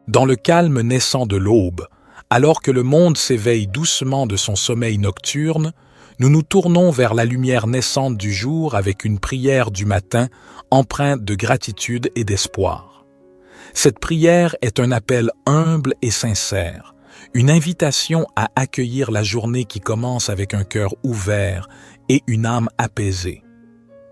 Dans le calme naissant de l'aube, alors que le monde s'éveille doucement de son sommeil nocturne, nous nous tournons vers la lumière naissante du jour avec une prière du matin empreinte de gratitude et d'espoir. Cette prière est un appel humble et sincère, une invitation à accueillir la journée qui commence avec un cœur ouvert et une âme apaisée.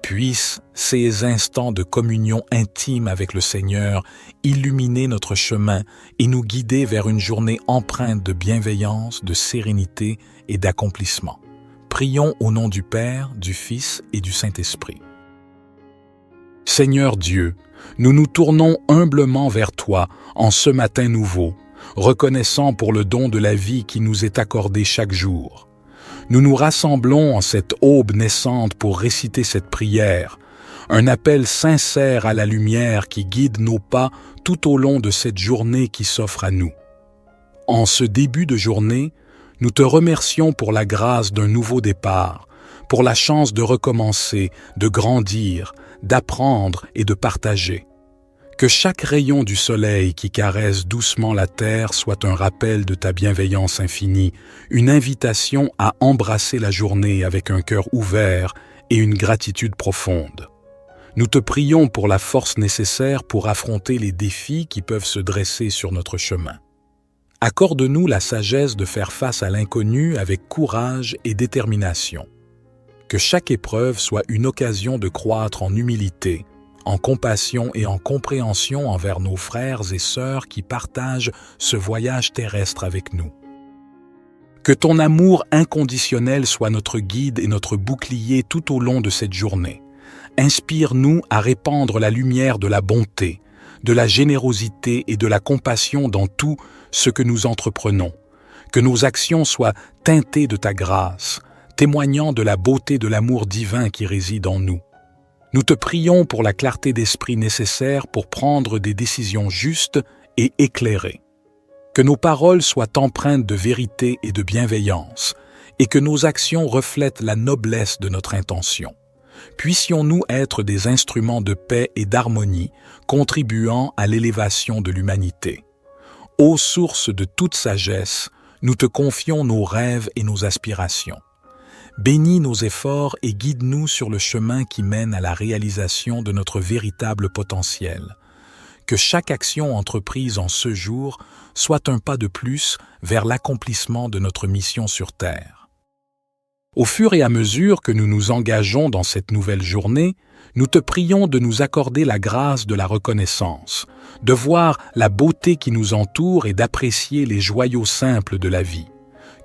Puissent ces instants de communion intime avec le Seigneur illuminer notre chemin et nous guider vers une journée empreinte de bienveillance, de sérénité et d'accomplissement. Prions au nom du Père, du Fils et du Saint-Esprit. Seigneur Dieu, nous nous tournons humblement vers toi en ce matin nouveau, reconnaissant pour le don de la vie qui nous est accordé chaque jour. Nous nous rassemblons en cette aube naissante pour réciter cette prière, un appel sincère à la lumière qui guide nos pas tout au long de cette journée qui s'offre à nous. En ce début de journée, nous te remercions pour la grâce d'un nouveau départ, pour la chance de recommencer, de grandir, d'apprendre et de partager. Que chaque rayon du soleil qui caresse doucement la terre soit un rappel de ta bienveillance infinie, une invitation à embrasser la journée avec un cœur ouvert et une gratitude profonde. Nous te prions pour la force nécessaire pour affronter les défis qui peuvent se dresser sur notre chemin. Accorde-nous la sagesse de faire face à l'inconnu avec courage et détermination. Que chaque épreuve soit une occasion de croître en humilité, en compassion et en compréhension envers nos frères et sœurs qui partagent ce voyage terrestre avec nous. Que ton amour inconditionnel soit notre guide et notre bouclier tout au long de cette journée. Inspire-nous à répandre la lumière de la bonté, de la générosité et de la compassion dans tout ce que nous entreprenons. Que nos actions soient teintées de ta grâce, témoignant de la beauté de l'amour divin qui réside en nous. Nous te prions pour la clarté d'esprit nécessaire pour prendre des décisions justes et éclairées. Que nos paroles soient empreintes de vérité et de bienveillance, et que nos actions reflètent la noblesse de notre intention. Puissions-nous être des instruments de paix et d'harmonie, contribuant à l'élévation de l'humanité. Ô source de toute sagesse, nous te confions nos rêves et nos aspirations. Bénis nos efforts et guide-nous sur le chemin qui mène à la réalisation de notre véritable potentiel. Que chaque action entreprise en ce jour soit un pas de plus vers l'accomplissement de notre mission sur Terre. Au fur et à mesure que nous nous engageons dans cette nouvelle journée, nous te prions de nous accorder la grâce de la reconnaissance, de voir la beauté qui nous entoure et d'apprécier les joyaux simples de la vie.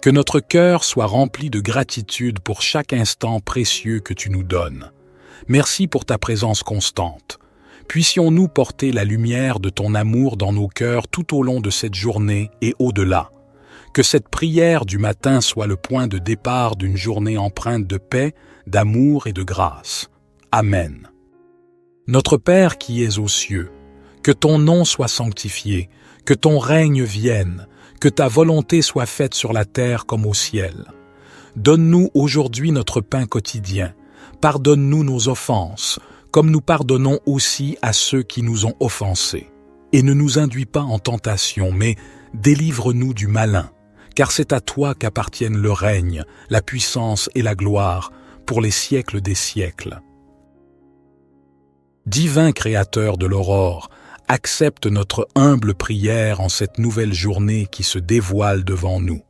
Que notre cœur soit rempli de gratitude pour chaque instant précieux que tu nous donnes. Merci pour ta présence constante. Puissions-nous porter la lumière de ton amour dans nos cœurs tout au long de cette journée et au-delà. Que cette prière du matin soit le point de départ d'une journée empreinte de paix, d'amour et de grâce. Amen. Notre Père qui es aux cieux, que ton nom soit sanctifié, que ton règne vienne, que ta volonté soit faite sur la terre comme au ciel. Donne-nous aujourd'hui notre pain quotidien. Pardonne-nous nos offenses, comme nous pardonnons aussi à ceux qui nous ont offensés. Et ne nous induis pas en tentation, mais délivre-nous du malin, car c'est à toi qu'appartiennent le règne, la puissance et la gloire, pour les siècles des siècles. Divin Créateur de l'aurore, accepte notre humble prière en cette nouvelle journée qui se dévoile devant nous.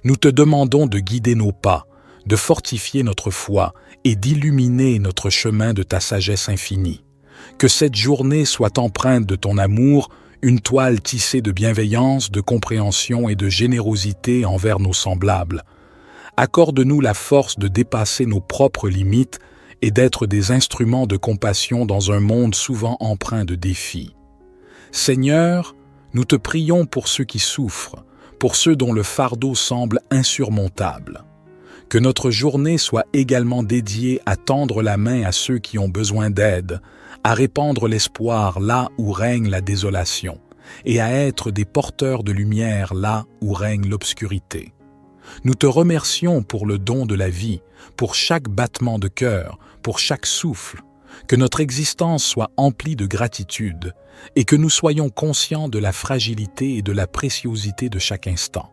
Nous te demandons de guider nos pas, de fortifier notre foi et d'illuminer notre chemin de ta sagesse infinie. Que cette journée soit empreinte de ton amour, une toile tissée de bienveillance, de compréhension et de générosité envers nos semblables. Accorde-nous la force de dépasser nos propres limites et d'être des instruments de compassion dans un monde souvent empreint de défis. Seigneur, nous te prions pour ceux qui souffrent, pour ceux dont le fardeau semble insurmontable. Que notre journée soit également dédiée à tendre la main à ceux qui ont besoin d'aide, à répandre l'espoir là où règne la désolation, et à être des porteurs de lumière là où règne l'obscurité. Nous te remercions pour le don de la vie, pour chaque battement de cœur, pour chaque souffle. que notre existence soit emplie de gratitude et que nous soyons conscients de la fragilité et de la préciosité de chaque instant.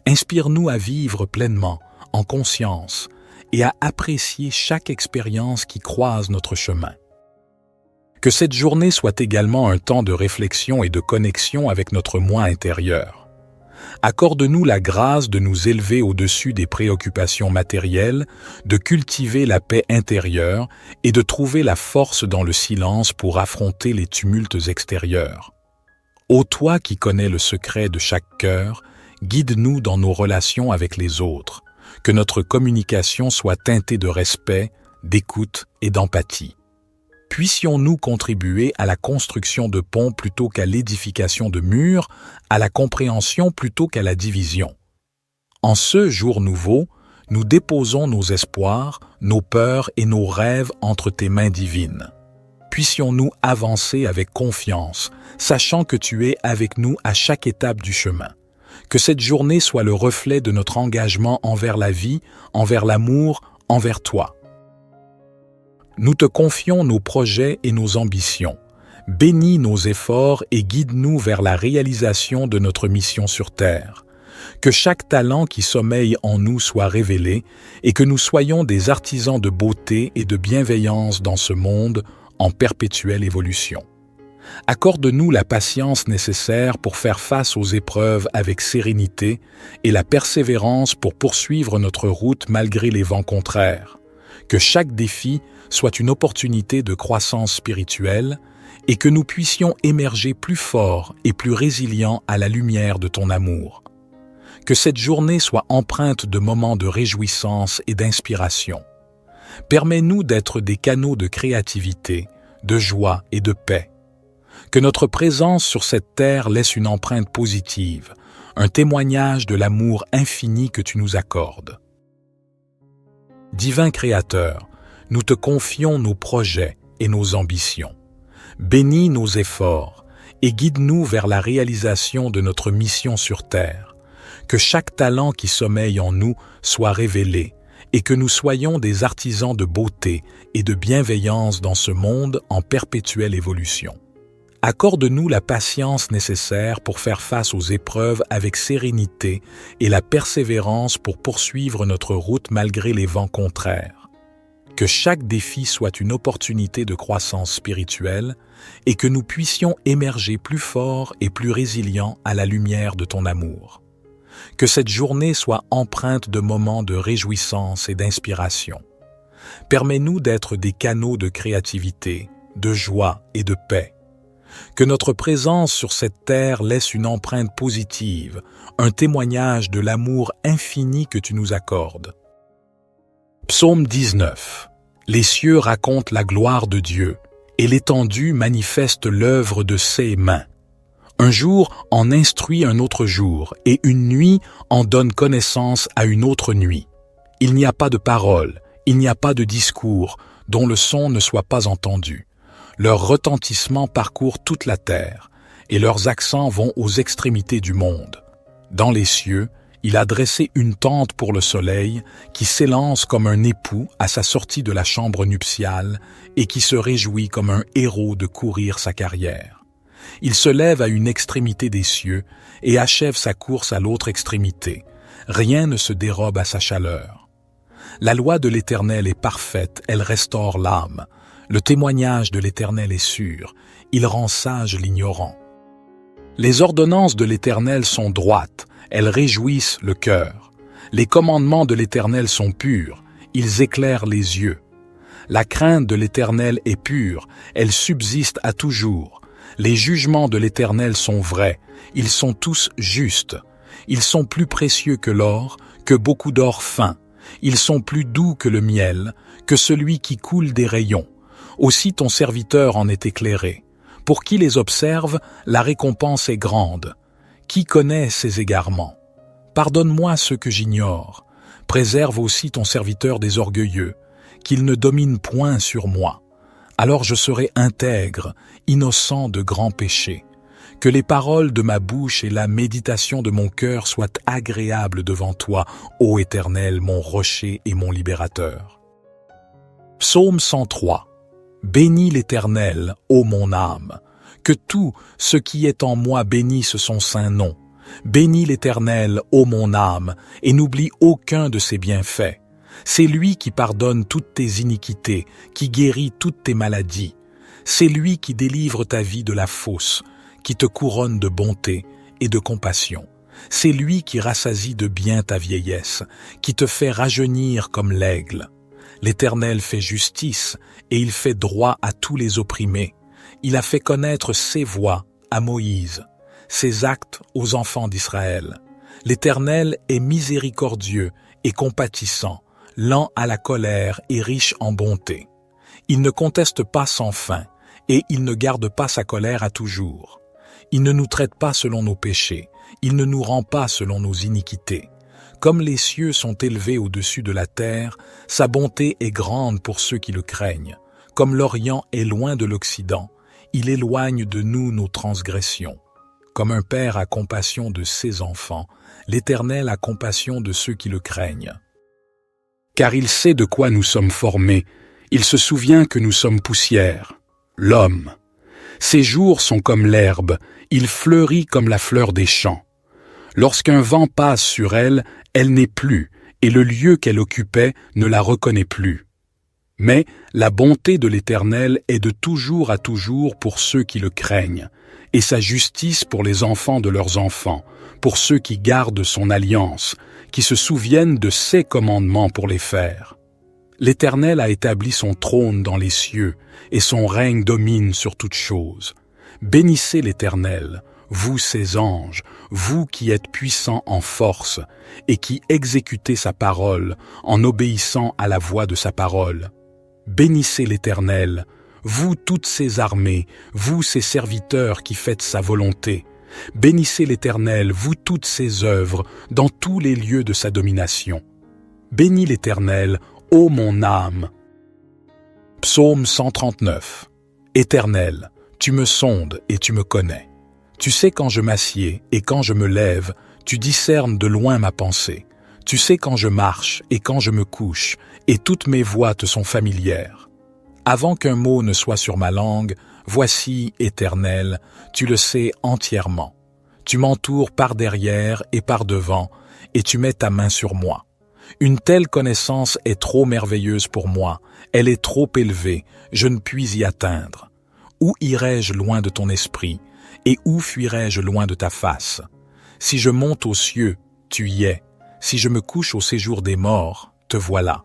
Inspire-nous à vivre pleinement, en conscience, et à apprécier chaque expérience qui croise notre chemin. Que cette journée soit également un temps de réflexion et de connexion avec notre moi intérieur. Accorde-nous la grâce de nous élever au-dessus des préoccupations matérielles, de cultiver la paix intérieure et de trouver la force dans le silence pour affronter les tumultes extérieurs. Ô toi qui connais le secret de chaque cœur, guide-nous dans nos relations avec les autres, que notre communication soit teintée de respect, d'écoute et d'empathie. Puissions-nous contribuer à la construction de ponts plutôt qu'à l'édification de murs, à la compréhension plutôt qu'à la division. En ce jour nouveau, nous déposons nos espoirs, nos peurs et nos rêves entre tes mains divines. Puissions-nous avancer avec confiance, sachant que tu es avec nous à chaque étape du chemin. Que cette journée soit le reflet de notre engagement envers la vie, envers l'amour, envers toi. Nous te confions nos projets et nos ambitions. Bénis nos efforts et guide-nous vers la réalisation de notre mission sur Terre. Que chaque talent qui sommeille en nous soit révélé et que nous soyons des artisans de beauté et de bienveillance dans ce monde en perpétuelle évolution. Accorde-nous la patience nécessaire pour faire face aux épreuves avec sérénité et la persévérance pour poursuivre notre route malgré les vents contraires. Que chaque défi soit une opportunité de croissance spirituelle et que nous puissions émerger plus forts et plus résilients à la lumière de ton amour. Que cette journée soit empreinte de moments de réjouissance et d'inspiration. Permets-nous d'être des canaux de créativité, de joie et de paix. Que notre présence sur cette terre laisse une empreinte positive, un témoignage de l'amour infini que tu nous accordes. Divin Créateur, nous te confions nos projets et nos ambitions. Bénis nos efforts et guide-nous vers la réalisation de notre mission sur Terre. Que chaque talent qui sommeille en nous soit révélé et que nous soyons des artisans de beauté et de bienveillance dans ce monde en perpétuelle évolution. Accorde-nous la patience nécessaire pour faire face aux épreuves avec sérénité et la persévérance pour poursuivre notre route malgré les vents contraires. Que chaque défi soit une opportunité de croissance spirituelle et que nous puissions émerger plus forts et plus résilients à la lumière de ton amour. Que cette journée soit empreinte de moments de réjouissance et d'inspiration. Permets-nous d'être des canaux de créativité, de joie et de paix. Que notre présence sur cette terre laisse une empreinte positive, un témoignage de l'amour infini que tu nous accordes. Psaume 19. Les cieux racontent la gloire de Dieu, et l'étendue manifeste l'œuvre de ses mains. Un jour en instruit un autre jour, et une nuit en donne connaissance à une autre nuit. Il n'y a pas de parole, il n'y a pas de discours, dont le son ne soit pas entendu. Leur retentissement parcourt toute la terre, et leurs accents vont aux extrémités du monde. Dans les cieux, il a dressé une tente pour le soleil, qui s'élance comme un époux à sa sortie de la chambre nuptiale, et qui se réjouit comme un héros de courir sa carrière. Il se lève à une extrémité des cieux, et achève sa course à l'autre extrémité. Rien ne se dérobe à sa chaleur. La loi de l'Éternel est parfaite, elle restaure l'âme. Le témoignage de l'Éternel est sûr, il rend sage l'ignorant. Les ordonnances de l'Éternel sont droites, elles réjouissent le cœur. Les commandements de l'Éternel sont purs, ils éclairent les yeux. La crainte de l'Éternel est pure, elle subsiste à toujours. Les jugements de l'Éternel sont vrais, ils sont tous justes. Ils sont plus précieux que l'or, que beaucoup d'or fin. Ils sont plus doux que le miel, que celui qui coule des rayons. Aussi ton serviteur en est éclairé. Pour qui les observe, la récompense est grande. Qui connaît ses égarements? Pardonne-moi ce que j'ignore. Préserve aussi ton serviteur des orgueilleux, qu'il ne domine point sur moi. Alors je serai intègre, innocent de grands péchés. Que les paroles de ma bouche et la méditation de mon cœur soient agréables devant toi, ô Éternel, mon rocher et mon libérateur. Psaume 103. Bénis l'Éternel, ô mon âme. Que tout ce qui est en moi bénisse son saint nom. Bénis l'Éternel, ô mon âme, et n'oublie aucun de ses bienfaits. C'est lui qui pardonne toutes tes iniquités, qui guérit toutes tes maladies. C'est lui qui délivre ta vie de la fosse, qui te couronne de bonté et de compassion. C'est lui qui rassasie de bien ta vieillesse, qui te fait rajeunir comme l'aigle. L'Éternel fait justice et il fait droit à tous les opprimés. Il a fait connaître ses voies à Moïse, ses actes aux enfants d'Israël. L'Éternel est miséricordieux et compatissant, lent à la colère et riche en bonté. Il ne conteste pas sans fin, et il ne garde pas sa colère à toujours. Il ne nous traite pas selon nos péchés, il ne nous rend pas selon nos iniquités. Comme les cieux sont élevés au-dessus de la terre, sa bonté est grande pour ceux qui le craignent. Comme l'Orient est loin de l'Occident, il éloigne de nous nos transgressions. Comme un père a compassion de ses enfants, l'Éternel a compassion de ceux qui le craignent. Car il sait de quoi nous sommes formés, il se souvient que nous sommes poussière. L'homme. Ses jours sont comme l'herbe, il fleurit comme la fleur des champs. Lorsqu'un vent passe sur elle, elle n'est plus, et le lieu qu'elle occupait ne la reconnaît plus. Mais la bonté de l'Éternel est de toujours à toujours pour ceux qui le craignent, et sa justice pour les enfants de leurs enfants, pour ceux qui gardent son alliance, qui se souviennent de ses commandements pour les faire. L'Éternel a établi son trône dans les cieux, et son règne domine sur toutes choses. Bénissez l'Éternel, vous ses anges, vous qui êtes puissants en force, et qui exécutez sa parole en obéissant à la voix de sa parole. Bénissez l'Éternel, vous toutes ses armées, vous ses serviteurs qui faites sa volonté. Bénissez l'Éternel, vous toutes ses œuvres, dans tous les lieux de sa domination. Bénis l'Éternel, ô mon âme. Psaume 139. Éternel, tu me sondes et tu me connais. Tu sais quand je m'assieds et quand je me lève, tu discernes de loin ma pensée. Tu sais quand je marche et quand je me couche, et toutes mes voies te sont familières. Avant qu'un mot ne soit sur ma langue, voici, Éternel, tu le sais entièrement. Tu m'entoures par derrière et par devant, et tu mets ta main sur moi. Une telle connaissance est trop merveilleuse pour moi, elle est trop élevée, je ne puis y atteindre. Où irai-je loin de ton esprit, et où fuirai-je loin de ta face? Si je monte aux cieux, tu y es. Si je me couche au séjour des morts, te voilà.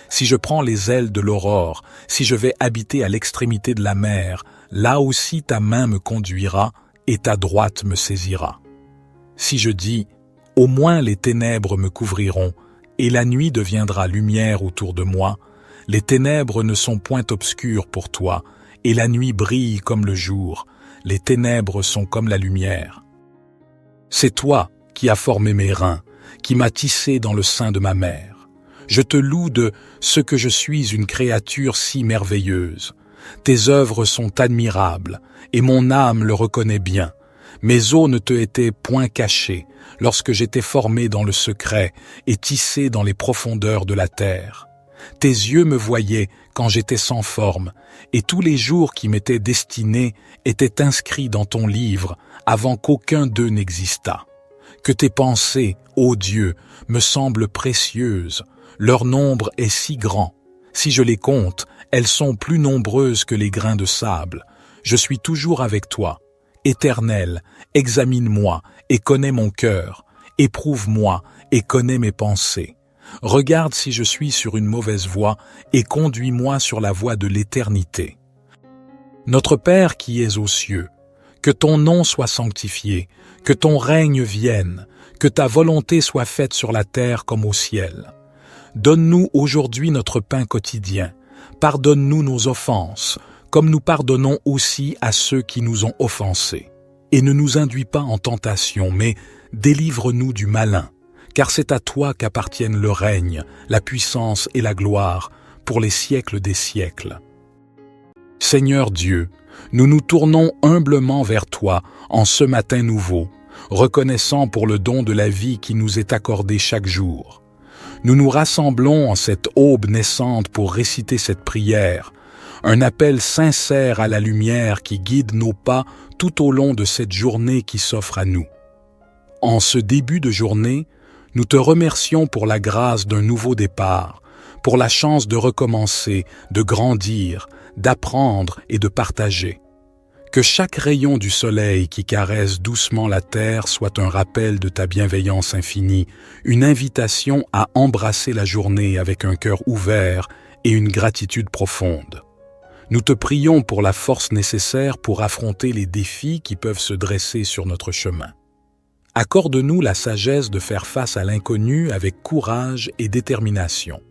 Si je prends les ailes de l'aurore, si je vais habiter à l'extrémité de la mer, là aussi ta main me conduira et ta droite me saisira. Si je dis, au moins les ténèbres me couvriront, et la nuit deviendra lumière autour de moi, les ténèbres ne sont point obscures pour toi, et la nuit brille comme le jour, les ténèbres sont comme la lumière. C'est toi qui as formé mes reins, qui m'as tissé dans le sein de ma mère. Je te loue de ce que je suis une créature si merveilleuse. Tes œuvres sont admirables, et mon âme le reconnaît bien. Mes os ne te étaient point cachés, lorsque j'étais formé dans le secret et tissé dans les profondeurs de la terre. Tes yeux me voyaient quand j'étais sans forme, et tous les jours qui m'étaient destinés étaient inscrits dans ton livre avant qu'aucun d'eux n'existât. Que tes pensées, ô Dieu, me semblent précieuses, leur nombre est si grand. Si je les compte, elles sont plus nombreuses que les grains de sable. Je suis toujours avec toi. Éternel, examine-moi et connais mon cœur. Éprouve-moi et connais mes pensées. Regarde si je suis sur une mauvaise voie et conduis-moi sur la voie de l'éternité. Notre Père qui es aux cieux, que ton nom soit sanctifié, que ton règne vienne, que ta volonté soit faite sur la terre comme au ciel. Donne-nous aujourd'hui notre pain quotidien. Pardonne-nous nos offenses, comme nous pardonnons aussi à ceux qui nous ont offensés. Et ne nous induis pas en tentation, mais délivre-nous du malin, car c'est à toi qu'appartiennent le règne, la puissance et la gloire, pour les siècles des siècles. Seigneur Dieu, nous nous tournons humblement vers toi en ce matin nouveau, reconnaissant pour le don de la vie qui nous est accordé chaque jour. Nous nous rassemblons en cette aube naissante pour réciter cette prière, un appel sincère à la lumière qui guide nos pas tout au long de cette journée qui s'offre à nous. En ce début de journée, nous te remercions pour la grâce d'un nouveau départ, pour la chance de recommencer, de grandir, d'apprendre et de partager. Que chaque rayon du soleil qui caresse doucement la terre soit un rappel de ta bienveillance infinie, une invitation à embrasser la journée avec un cœur ouvert et une gratitude profonde. Nous te prions pour la force nécessaire pour affronter les défis qui peuvent se dresser sur notre chemin. Accorde-nous la sagesse de faire face à l'inconnu avec courage et détermination.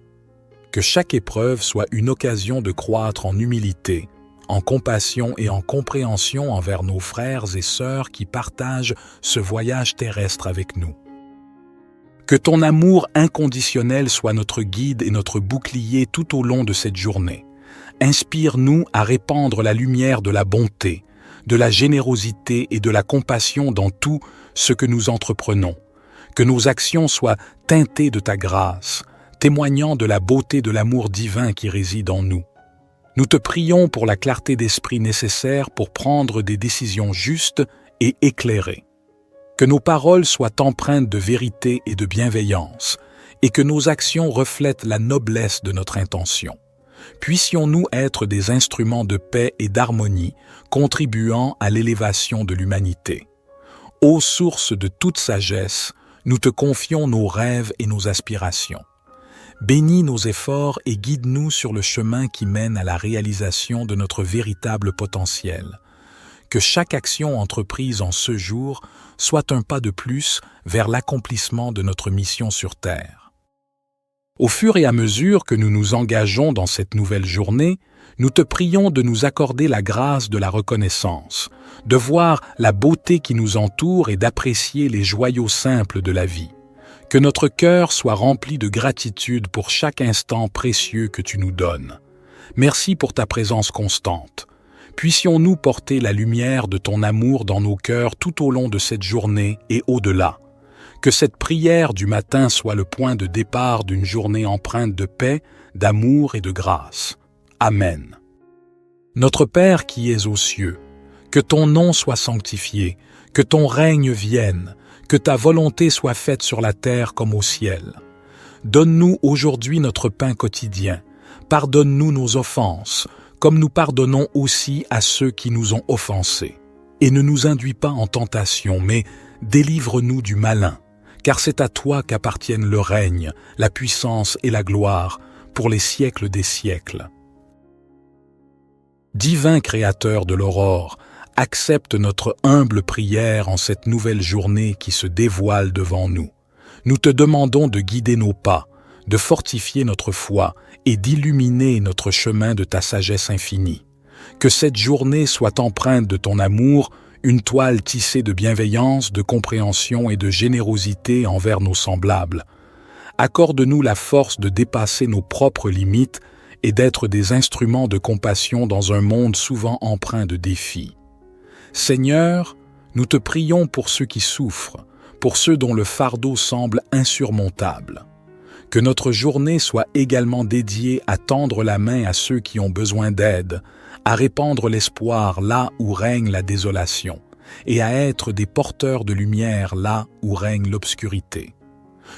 Que chaque épreuve soit une occasion de croître en humilité, en compassion et en compréhension envers nos frères et sœurs qui partagent ce voyage terrestre avec nous. Que ton amour inconditionnel soit notre guide et notre bouclier tout au long de cette journée. Inspire-nous à répandre la lumière de la bonté, de la générosité et de la compassion dans tout ce que nous entreprenons. Que nos actions soient teintées de ta grâce, témoignant de la beauté de l'amour divin qui réside en nous. Nous te prions pour la clarté d'esprit nécessaire pour prendre des décisions justes et éclairées. Que nos paroles soient empreintes de vérité et de bienveillance, et que nos actions reflètent la noblesse de notre intention. Puissions-nous être des instruments de paix et d'harmonie, contribuant à l'élévation de l'humanité. Ô source de toute sagesse, nous te confions nos rêves et nos aspirations. Bénis nos efforts et guide-nous sur le chemin qui mène à la réalisation de notre véritable potentiel. Que chaque action entreprise en ce jour soit un pas de plus vers l'accomplissement de notre mission sur Terre. Au fur et à mesure que nous nous engageons dans cette nouvelle journée, nous te prions de nous accorder la grâce de la reconnaissance, de voir la beauté qui nous entoure et d'apprécier les joyaux simples de la vie. Que notre cœur soit rempli de gratitude pour chaque instant précieux que tu nous donnes. Merci pour ta présence constante. Puissions-nous porter la lumière de ton amour dans nos cœurs tout au long de cette journée et au-delà. Que cette prière du matin soit le point de départ d'une journée empreinte de paix, d'amour et de grâce. Amen. Notre Père qui es aux cieux, que ton nom soit sanctifié, que ton règne vienne, que ta volonté soit faite sur la terre comme au ciel. Donne-nous aujourd'hui notre pain quotidien. Pardonne-nous nos offenses, comme nous pardonnons aussi à ceux qui nous ont offensés. Et ne nous induis pas en tentation, mais délivre-nous du malin, car c'est à toi qu'appartiennent le règne, la puissance et la gloire, pour les siècles des siècles. Divin Créateur de l'aurore, accepte notre humble prière en cette nouvelle journée qui se dévoile devant nous. Nous te demandons de guider nos pas, de fortifier notre foi et d'illuminer notre chemin de ta sagesse infinie. Que cette journée soit empreinte de ton amour, une toile tissée de bienveillance, de compréhension et de générosité envers nos semblables. Accorde-nous la force de dépasser nos propres limites et d'être des instruments de compassion dans un monde souvent empreint de défis. Seigneur, nous te prions pour ceux qui souffrent, pour ceux dont le fardeau semble insurmontable. Que notre journée soit également dédiée à tendre la main à ceux qui ont besoin d'aide, à répandre l'espoir là où règne la désolation, et à être des porteurs de lumière là où règne l'obscurité.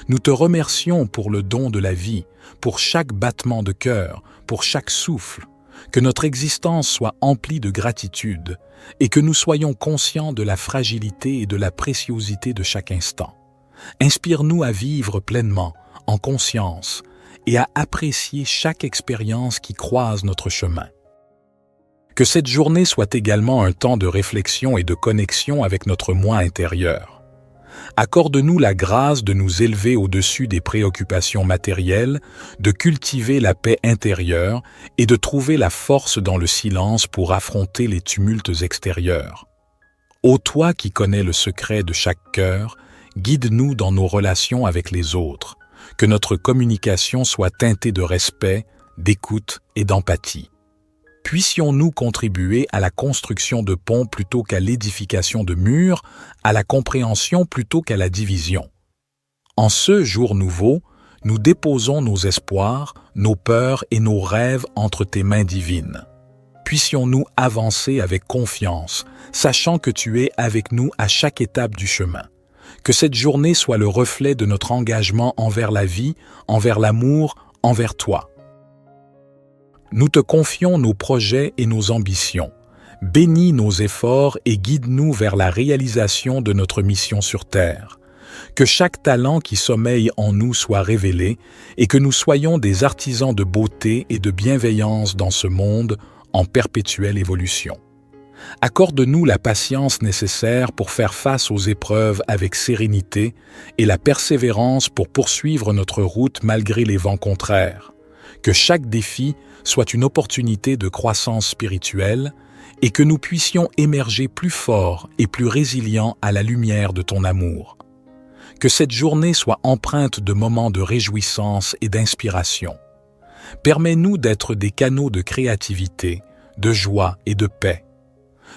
Nous te remercions pour le don de la vie, pour chaque battement de cœur, pour chaque souffle. Que notre existence soit emplie de gratitude et que nous soyons conscients de la fragilité et de la préciosité de chaque instant. Inspire-nous à vivre pleinement, en conscience, et à apprécier chaque expérience qui croise notre chemin. Que cette journée soit également un temps de réflexion et de connexion avec notre moi intérieur. Accorde-nous la grâce de nous élever au-dessus des préoccupations matérielles, de cultiver la paix intérieure et de trouver la force dans le silence pour affronter les tumultes extérieurs. Ô toi qui connais le secret de chaque cœur, guide-nous dans nos relations avec les autres, que notre communication soit teintée de respect, d'écoute et d'empathie. Puissions-nous contribuer à la construction de ponts plutôt qu'à l'édification de murs, à la compréhension plutôt qu'à la division. En ce jour nouveau, nous déposons nos espoirs, nos peurs et nos rêves entre tes mains divines. puissions-nous avancer avec confiance, sachant que tu es avec nous à chaque étape du chemin. Que cette journée soit le reflet de notre engagement envers la vie, envers l'amour, envers toi. Nous te confions nos projets et nos ambitions. Bénis nos efforts et guide-nous vers la réalisation de notre mission sur Terre. Que chaque talent qui sommeille en nous soit révélé et que nous soyons des artisans de beauté et de bienveillance dans ce monde en perpétuelle évolution. Accorde-nous la patience nécessaire pour faire face aux épreuves avec sérénité et la persévérance pour poursuivre notre route malgré les vents contraires. Que chaque défi soit une opportunité de croissance spirituelle et que nous puissions émerger plus forts et plus résilients à la lumière de ton amour. Que cette journée soit empreinte de moments de réjouissance et d'inspiration. Permets-nous d'être des canaux de créativité, de joie et de paix.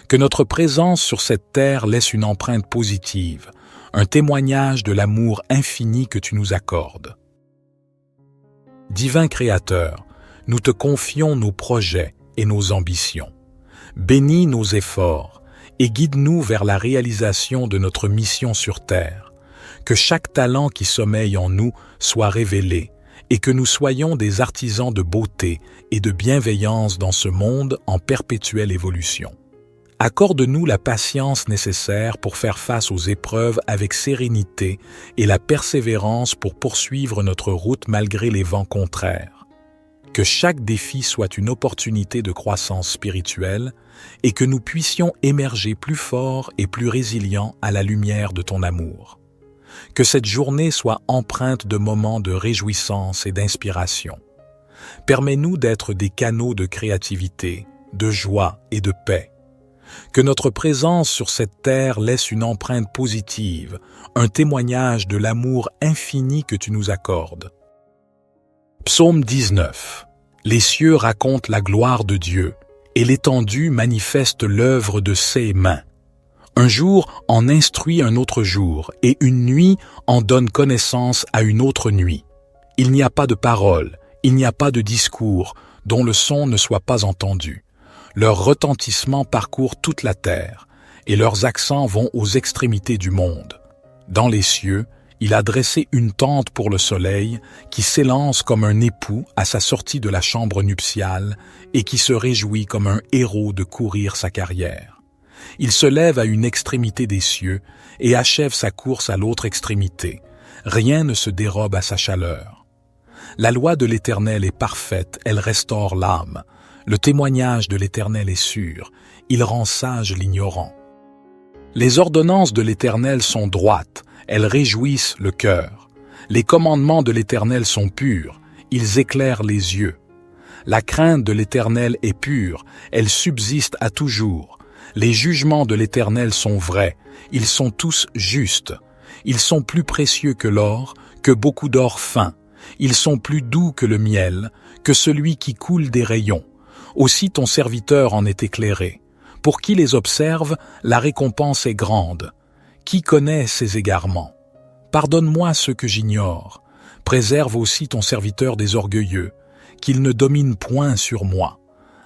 Que notre présence sur cette terre laisse une empreinte positive, un témoignage de l'amour infini que tu nous accordes. Divin Créateur, nous te confions nos projets et nos ambitions. Bénis nos efforts et guide-nous vers la réalisation de notre mission sur Terre. Que chaque talent qui sommeille en nous soit révélé et que nous soyons des artisans de beauté et de bienveillance dans ce monde en perpétuelle évolution. Accorde-nous la patience nécessaire pour faire face aux épreuves avec sérénité et la persévérance pour poursuivre notre route malgré les vents contraires. Que chaque défi soit une opportunité de croissance spirituelle et que nous puissions émerger plus forts et plus résilients à la lumière de ton amour. Que cette journée soit empreinte de moments de réjouissance et d'inspiration. Permets-nous d'être des canaux de créativité, de joie et de paix. Que notre présence sur cette terre laisse une empreinte positive, un témoignage de l'amour infini que tu nous accordes. Psaume 19. Les cieux racontent la gloire de Dieu, et l'étendue manifeste l'œuvre de ses mains. Un jour en instruit un autre jour, et une nuit en donne connaissance à une autre nuit. Il n'y a pas de parole, il n'y a pas de discours, dont le son ne soit pas entendu. Leur retentissement parcourt toute la terre, et leurs accents vont aux extrémités du monde. Dans les cieux, il a dressé une tente pour le soleil, qui s'élance comme un époux à sa sortie de la chambre nuptiale, et qui se réjouit comme un héros de courir sa carrière. Il se lève à une extrémité des cieux, et achève sa course à l'autre extrémité. Rien ne se dérobe à sa chaleur. La loi de l'Éternel est parfaite, elle restaure l'âme. Le témoignage de l'Éternel est sûr, il rend sage l'ignorant. Les ordonnances de l'Éternel sont droites, elles réjouissent le cœur. Les commandements de l'Éternel sont purs, ils éclairent les yeux. La crainte de l'Éternel est pure, elle subsiste à toujours. Les jugements de l'Éternel sont vrais, ils sont tous justes. Ils sont plus précieux que l'or, que beaucoup d'or fin. Ils sont plus doux que le miel, que celui qui coule des rayons. Aussi ton serviteur en est éclairé. Pour qui les observe, la récompense est grande. Qui connaît ses égarements? Pardonne-moi ce que j'ignore. Préserve aussi ton serviteur des orgueilleux, qu'il ne domine point sur moi.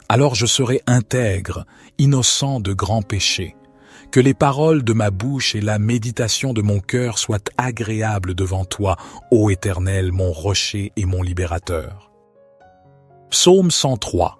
Alors je serai intègre, innocent de grands péchés. Que les paroles de ma bouche et la méditation de mon cœur soient agréables devant toi, ô Éternel, mon rocher et mon libérateur. Psaume 103.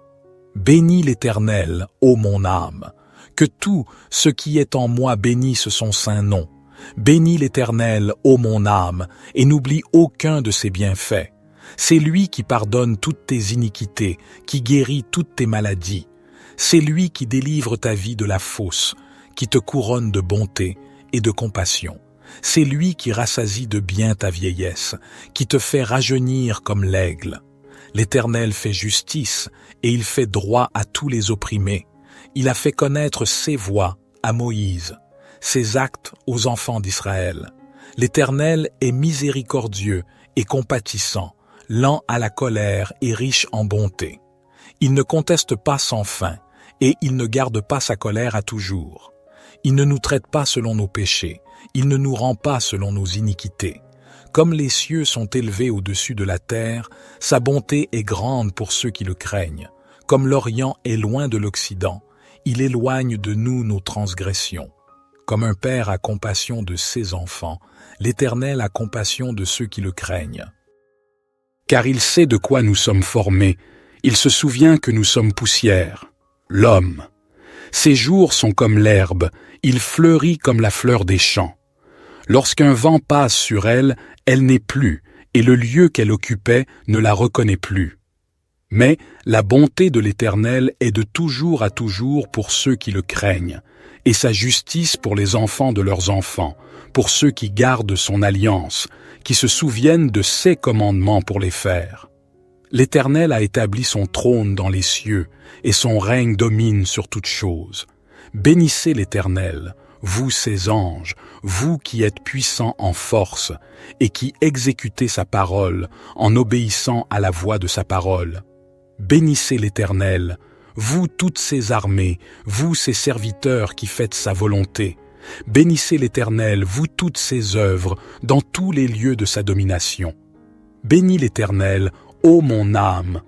Bénis l'Éternel, ô mon âme. Que tout ce qui est en moi bénisse son saint nom. Bénis l'Éternel, ô mon âme, et n'oublie aucun de ses bienfaits. C'est lui qui pardonne toutes tes iniquités, qui guérit toutes tes maladies. C'est lui qui délivre ta vie de la fosse, qui te couronne de bonté et de compassion. C'est lui qui rassasie de bien ta vieillesse, qui te fait rajeunir comme l'aigle. L'Éternel fait justice, et il fait droit à tous les opprimés. Il a fait connaître ses voies à Moïse, ses actes aux enfants d'Israël. L'Éternel est miséricordieux et compatissant, lent à la colère et riche en bonté. Il ne conteste pas sans fin, et il ne garde pas sa colère à toujours. Il ne nous traite pas selon nos péchés, il ne nous rend pas selon nos iniquités. Comme les cieux sont élevés au-dessus de la terre, sa bonté est grande pour ceux qui le craignent. Comme l'Orient est loin de l'Occident, il éloigne de nous nos transgressions. Comme un père a compassion de ses enfants, l'Éternel a compassion de ceux qui le craignent. Car il sait de quoi nous sommes formés, il se souvient que nous sommes poussière. L'homme. Ses jours sont comme l'herbe, il fleurit comme la fleur des champs. Lorsqu'un vent passe sur elle, elle n'est plus, et le lieu qu'elle occupait ne la reconnaît plus. Mais la bonté de l'Éternel est de toujours à toujours pour ceux qui le craignent, et sa justice pour les enfants de leurs enfants, pour ceux qui gardent son alliance, qui se souviennent de ses commandements pour les faire. L'Éternel a établi son trône dans les cieux, et son règne domine sur toutes choses. Bénissez l'Éternel, vous ses anges, vous qui êtes puissants en force, et qui exécutez sa parole en obéissant à la voix de sa parole. Bénissez l'Éternel, vous toutes ses armées, vous ses serviteurs qui faites sa volonté. Bénissez l'Éternel, vous toutes ses œuvres, dans tous les lieux de sa domination. Bénis l'Éternel, ô mon âme.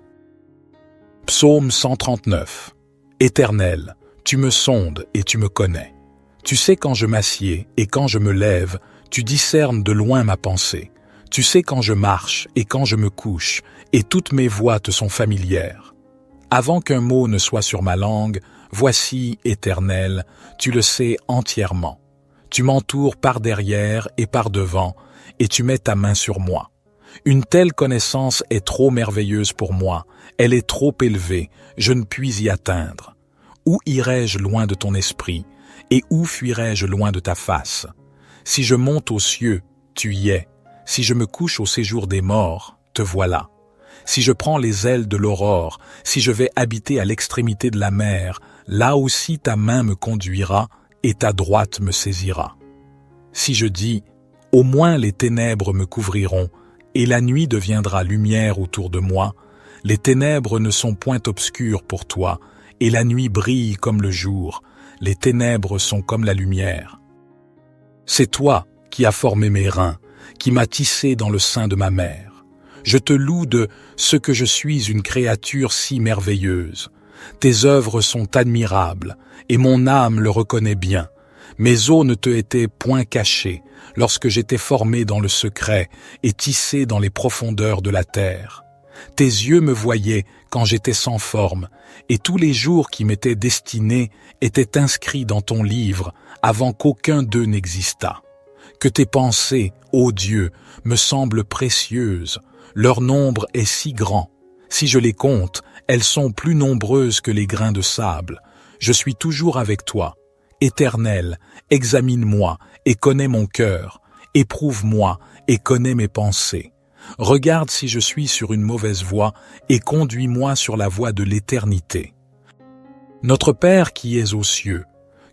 Psaume 139. Éternel, tu me sondes et tu me connais. Tu sais quand je m'assieds et quand je me lève, tu discernes de loin ma pensée. Tu sais quand je marche et quand je me couche, et toutes mes voies te sont familières. Avant qu'un mot ne soit sur ma langue, voici, Éternel, tu le sais entièrement. Tu m'entoures par derrière et par devant, et tu mets ta main sur moi. Une telle connaissance est trop merveilleuse pour moi, elle est trop élevée, je ne puis y atteindre. Où irai-je loin de ton esprit, et où fuirai-je loin de ta face? Si je monte aux cieux, tu y es. Si je me couche au séjour des morts, te voilà. Si je prends les ailes de l'aurore, si je vais habiter à l'extrémité de la mer, là aussi ta main me conduira et ta droite me saisira. Si je dis, au moins les ténèbres me couvriront, et la nuit deviendra lumière autour de moi, les ténèbres ne sont point obscures pour toi, et la nuit brille comme le jour, les ténèbres sont comme la lumière. C'est toi qui as formé mes reins, qui m'as tissé dans le sein de ma mère. Je te loue de ce que je suis une créature si merveilleuse. Tes œuvres sont admirables, et mon âme le reconnaît bien. Mes os ne te étaient point cachés, lorsque j'étais formé dans le secret et tissé dans les profondeurs de la terre. Tes yeux me voyaient quand j'étais sans forme, et tous les jours qui m'étaient destinés étaient inscrits dans ton livre avant qu'aucun d'eux n'existât. Que tes pensées, ô Dieu, me semblent précieuses, leur nombre est si grand. Si je les compte, elles sont plus nombreuses que les grains de sable. Je suis toujours avec toi. Éternel, examine-moi et connais mon cœur. Éprouve-moi et connais mes pensées. Regarde si je suis sur une mauvaise voie et conduis-moi sur la voie de l'éternité. Notre Père qui es aux cieux,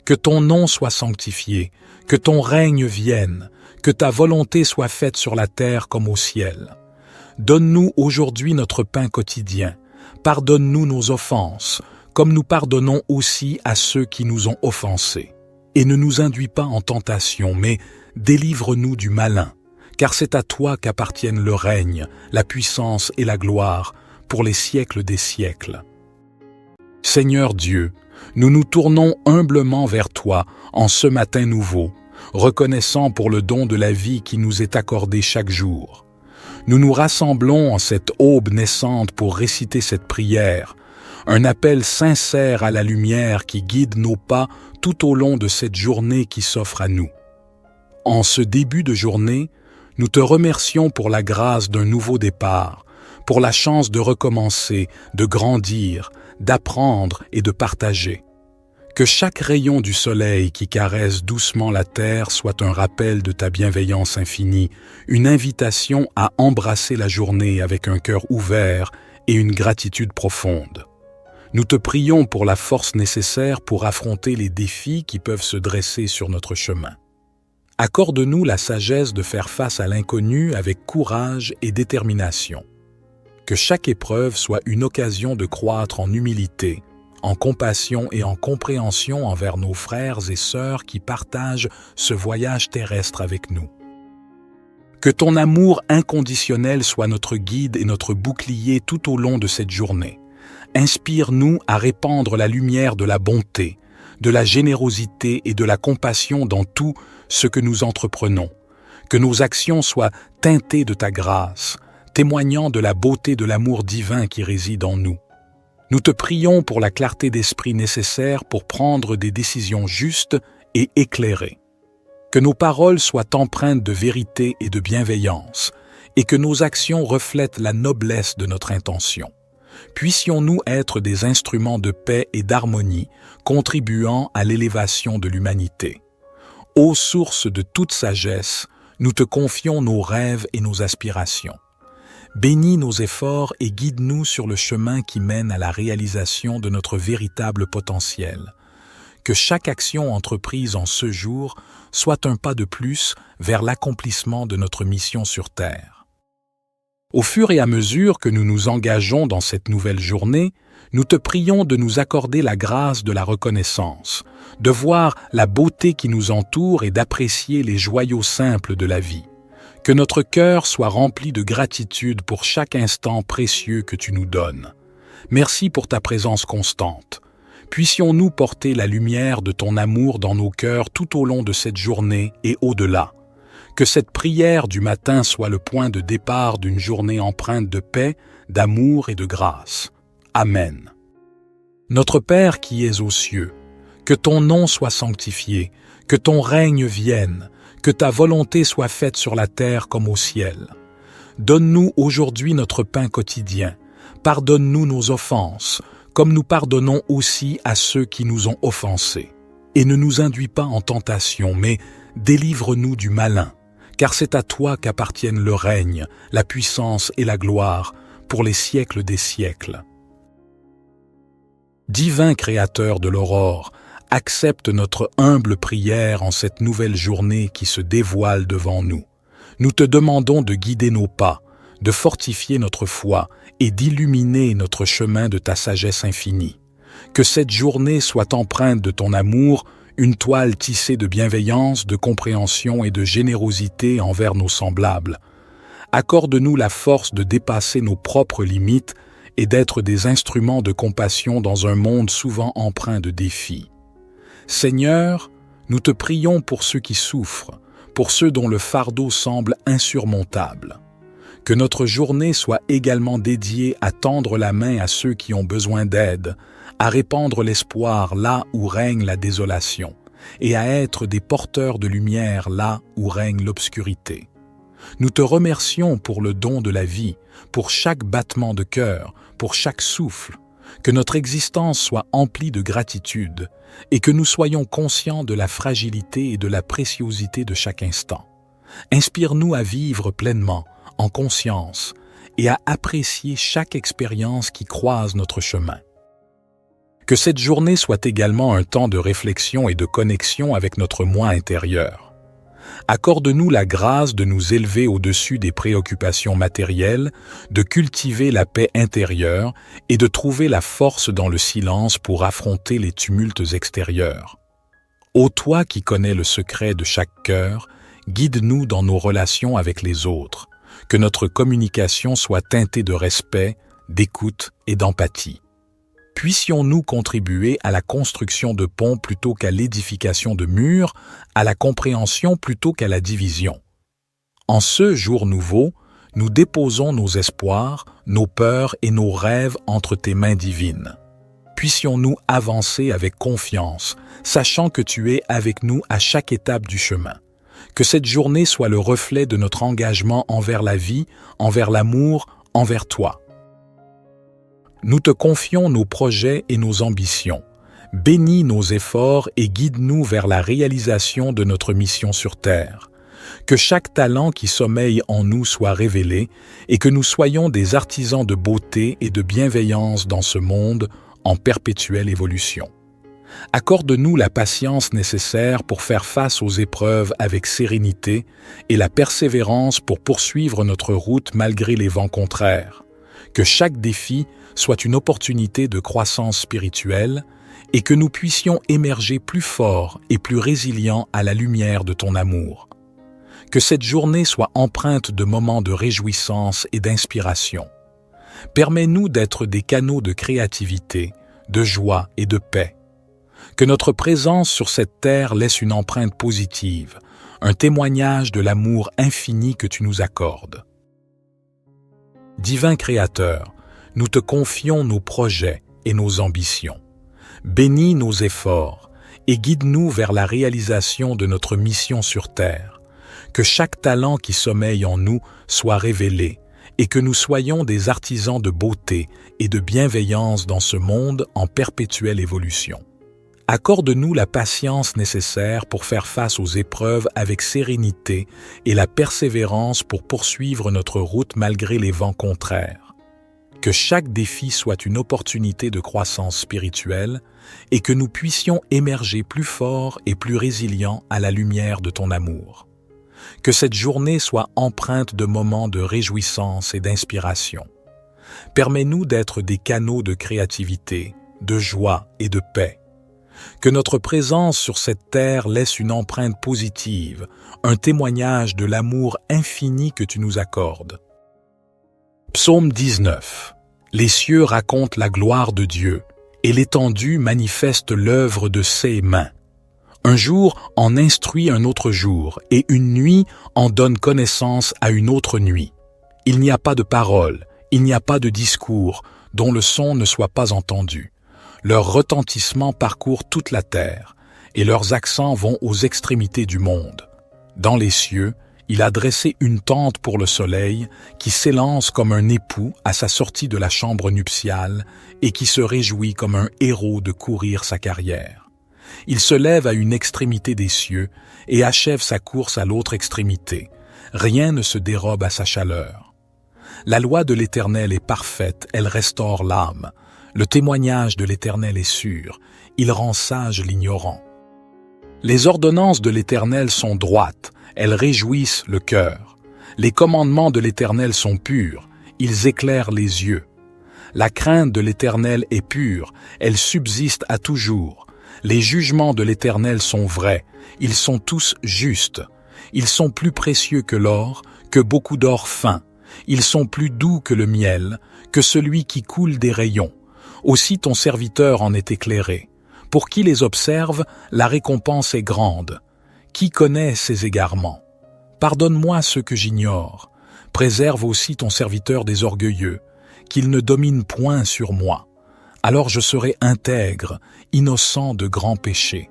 que ton nom soit sanctifié, que ton règne vienne, que ta volonté soit faite sur la terre comme au ciel. Donne-nous aujourd'hui notre pain quotidien. Pardonne-nous nos offenses, comme nous pardonnons aussi à ceux qui nous ont offensés. Et ne nous induis pas en tentation, mais délivre-nous du malin, car c'est à toi qu'appartiennent le règne, la puissance et la gloire, pour les siècles des siècles. Seigneur Dieu, nous nous tournons humblement vers toi en ce matin nouveau, reconnaissant pour le don de la vie qui nous est accordé chaque jour. Nous nous rassemblons en cette aube naissante pour réciter cette prière, un appel sincère à la lumière qui guide nos pas tout au long de cette journée qui s'offre à nous. En ce début de journée, nous te remercions pour la grâce d'un nouveau départ, pour la chance de recommencer, de grandir, d'apprendre et de partager. Que chaque rayon du soleil qui caresse doucement la terre soit un rappel de ta bienveillance infinie, une invitation à embrasser la journée avec un cœur ouvert et une gratitude profonde. Nous te prions pour la force nécessaire pour affronter les défis qui peuvent se dresser sur notre chemin. Accorde-nous la sagesse de faire face à l'inconnu avec courage et détermination. Que chaque épreuve soit une occasion de croître en humilité, en compassion et en compréhension envers nos frères et sœurs qui partagent ce voyage terrestre avec nous. Que ton amour inconditionnel soit notre guide et notre bouclier tout au long de cette journée. Inspire-nous à répandre la lumière de la bonté, de la générosité et de la compassion dans tout ce que nous entreprenons. Que nos actions soient teintées de ta grâce, témoignant de la beauté de l'amour divin qui réside en nous. Nous te prions pour la clarté d'esprit nécessaire pour prendre des décisions justes et éclairées. Que nos paroles soient empreintes de vérité et de bienveillance, et que nos actions reflètent la noblesse de notre intention. Puissions-nous être des instruments de paix et d'harmonie, contribuant à l'élévation de l'humanité. Ô source de toute sagesse, nous te confions nos rêves et nos aspirations. Bénis nos efforts et guide-nous sur le chemin qui mène à la réalisation de notre véritable potentiel. Que chaque action entreprise en ce jour soit un pas de plus vers l'accomplissement de notre mission sur Terre. Au fur et à mesure que nous nous engageons dans cette nouvelle journée, nous te prions de nous accorder la grâce de la reconnaissance, de voir la beauté qui nous entoure et d'apprécier les joyaux simples de la vie. Que notre cœur soit rempli de gratitude pour chaque instant précieux que tu nous donnes. Merci pour ta présence constante. Puissions-nous porter la lumière de ton amour dans nos cœurs tout au long de cette journée et au-delà. Que cette prière du matin soit le point de départ d'une journée empreinte de paix, d'amour et de grâce. Amen. Notre Père qui es aux cieux, que ton nom soit sanctifié, que ton règne vienne, que ta volonté soit faite sur la terre comme au ciel. Donne-nous aujourd'hui notre pain quotidien. Pardonne-nous nos offenses, comme nous pardonnons aussi à ceux qui nous ont offensés. Et ne nous induis pas en tentation, mais délivre-nous du malin, car c'est à toi qu'appartiennent le règne, la puissance et la gloire, pour les siècles des siècles. Divin Créateur de l'aurore, accepte notre humble prière en cette nouvelle journée qui se dévoile devant nous. Nous te demandons de guider nos pas, de fortifier notre foi et d'illuminer notre chemin de ta sagesse infinie. Que cette journée soit empreinte de ton amour, une toile tissée de bienveillance, de compréhension et de générosité envers nos semblables. Accorde-nous la force de dépasser nos propres limites et d'être des instruments de compassion dans un monde souvent empreint de défis. Seigneur, nous te prions pour ceux qui souffrent, pour ceux dont le fardeau semble insurmontable. Que notre journée soit également dédiée à tendre la main à ceux qui ont besoin d'aide, à répandre l'espoir là où règne la désolation, et à être des porteurs de lumière là où règne l'obscurité. Nous te remercions pour le don de la vie, pour chaque battement de cœur, pour chaque souffle, que notre existence soit emplie de gratitude et que nous soyons conscients de la fragilité et de la préciosité de chaque instant. Inspire-nous à vivre pleinement, en conscience, et à apprécier chaque expérience qui croise notre chemin. Que cette journée soit également un temps de réflexion et de connexion avec notre moi intérieur. Accorde-nous la grâce de nous élever au-dessus des préoccupations matérielles, de cultiver la paix intérieure et de trouver la force dans le silence pour affronter les tumultes extérieurs. Ô toi qui connais le secret de chaque cœur, guide-nous dans nos relations avec les autres, que notre communication soit teintée de respect, d'écoute et d'empathie. Puissions-nous contribuer à la construction de ponts plutôt qu'à l'édification de murs, à la compréhension plutôt qu'à la division. En ce jour nouveau, nous déposons nos espoirs, nos peurs et nos rêves entre tes mains divines. Puissions-nous avancer avec confiance, sachant que tu es avec nous à chaque étape du chemin. Que cette journée soit le reflet de notre engagement envers la vie, envers l'amour, envers toi. Nous te confions nos projets et nos ambitions. Bénis nos efforts et guide-nous vers la réalisation de notre mission sur Terre. Que chaque talent qui sommeille en nous soit révélé et que nous soyons des artisans de beauté et de bienveillance dans ce monde en perpétuelle évolution. Accorde-nous la patience nécessaire pour faire face aux épreuves avec sérénité et la persévérance pour poursuivre notre route malgré les vents contraires. Que chaque défi soit une opportunité de croissance spirituelle et que nous puissions émerger plus forts et plus résilients à la lumière de ton amour. Que cette journée soit empreinte de moments de réjouissance et d'inspiration. Permets-nous d'être des canaux de créativité, de joie et de paix. Que notre présence sur cette terre laisse une empreinte positive, un témoignage de l'amour infini que tu nous accordes. Divin Créateur, nous te confions nos projets et nos ambitions. Bénis nos efforts et guide-nous vers la réalisation de notre mission sur terre. Que chaque talent qui sommeille en nous soit révélé et que nous soyons des artisans de beauté et de bienveillance dans ce monde en perpétuelle évolution. Accorde-nous la patience nécessaire pour faire face aux épreuves avec sérénité et la persévérance pour poursuivre notre route malgré les vents contraires. Que chaque défi soit une opportunité de croissance spirituelle et que nous puissions émerger plus forts et plus résilients à la lumière de ton amour. Que cette journée soit empreinte de moments de réjouissance et d'inspiration. Permets-nous d'être des canaux de créativité, de joie et de paix. Que notre présence sur cette terre laisse une empreinte positive, un témoignage de l'amour infini que tu nous accordes. Psaume 19. Les cieux racontent la gloire de Dieu, et l'étendue manifeste l'œuvre de ses mains. Un jour en instruit un autre jour, et une nuit en donne connaissance à une autre nuit. Il n'y a pas de parole, il n'y a pas de discours, dont le son ne soit pas entendu. Leur retentissement parcourt toute la terre, et leurs accents vont aux extrémités du monde. Dans les cieux, il a dressé une tente pour le soleil, qui s'élance comme un époux à sa sortie de la chambre nuptiale, et qui se réjouit comme un héros de courir sa carrière. Il se lève à une extrémité des cieux, et achève sa course à l'autre extrémité. Rien ne se dérobe à sa chaleur. La loi de l'Éternel est parfaite, elle restaure l'âme. Le témoignage de l'Éternel est sûr, il rend sage l'ignorant. Les ordonnances de l'Éternel sont droites, elles réjouissent le cœur. Les commandements de l'Éternel sont purs, ils éclairent les yeux. La crainte de l'Éternel est pure, elle subsiste à toujours. Les jugements de l'Éternel sont vrais, ils sont tous justes. Ils sont plus précieux que l'or, que beaucoup d'or fin. Ils sont plus doux que le miel, que celui qui coule des rayons. Aussi ton serviteur en est éclairé. Pour qui les observe, la récompense est grande. Qui connaît ses égarements? Pardonne-moi ce que j'ignore. Préserve aussi ton serviteur des orgueilleux, qu'il ne domine point sur moi. Alors je serai intègre, innocent de grands péchés.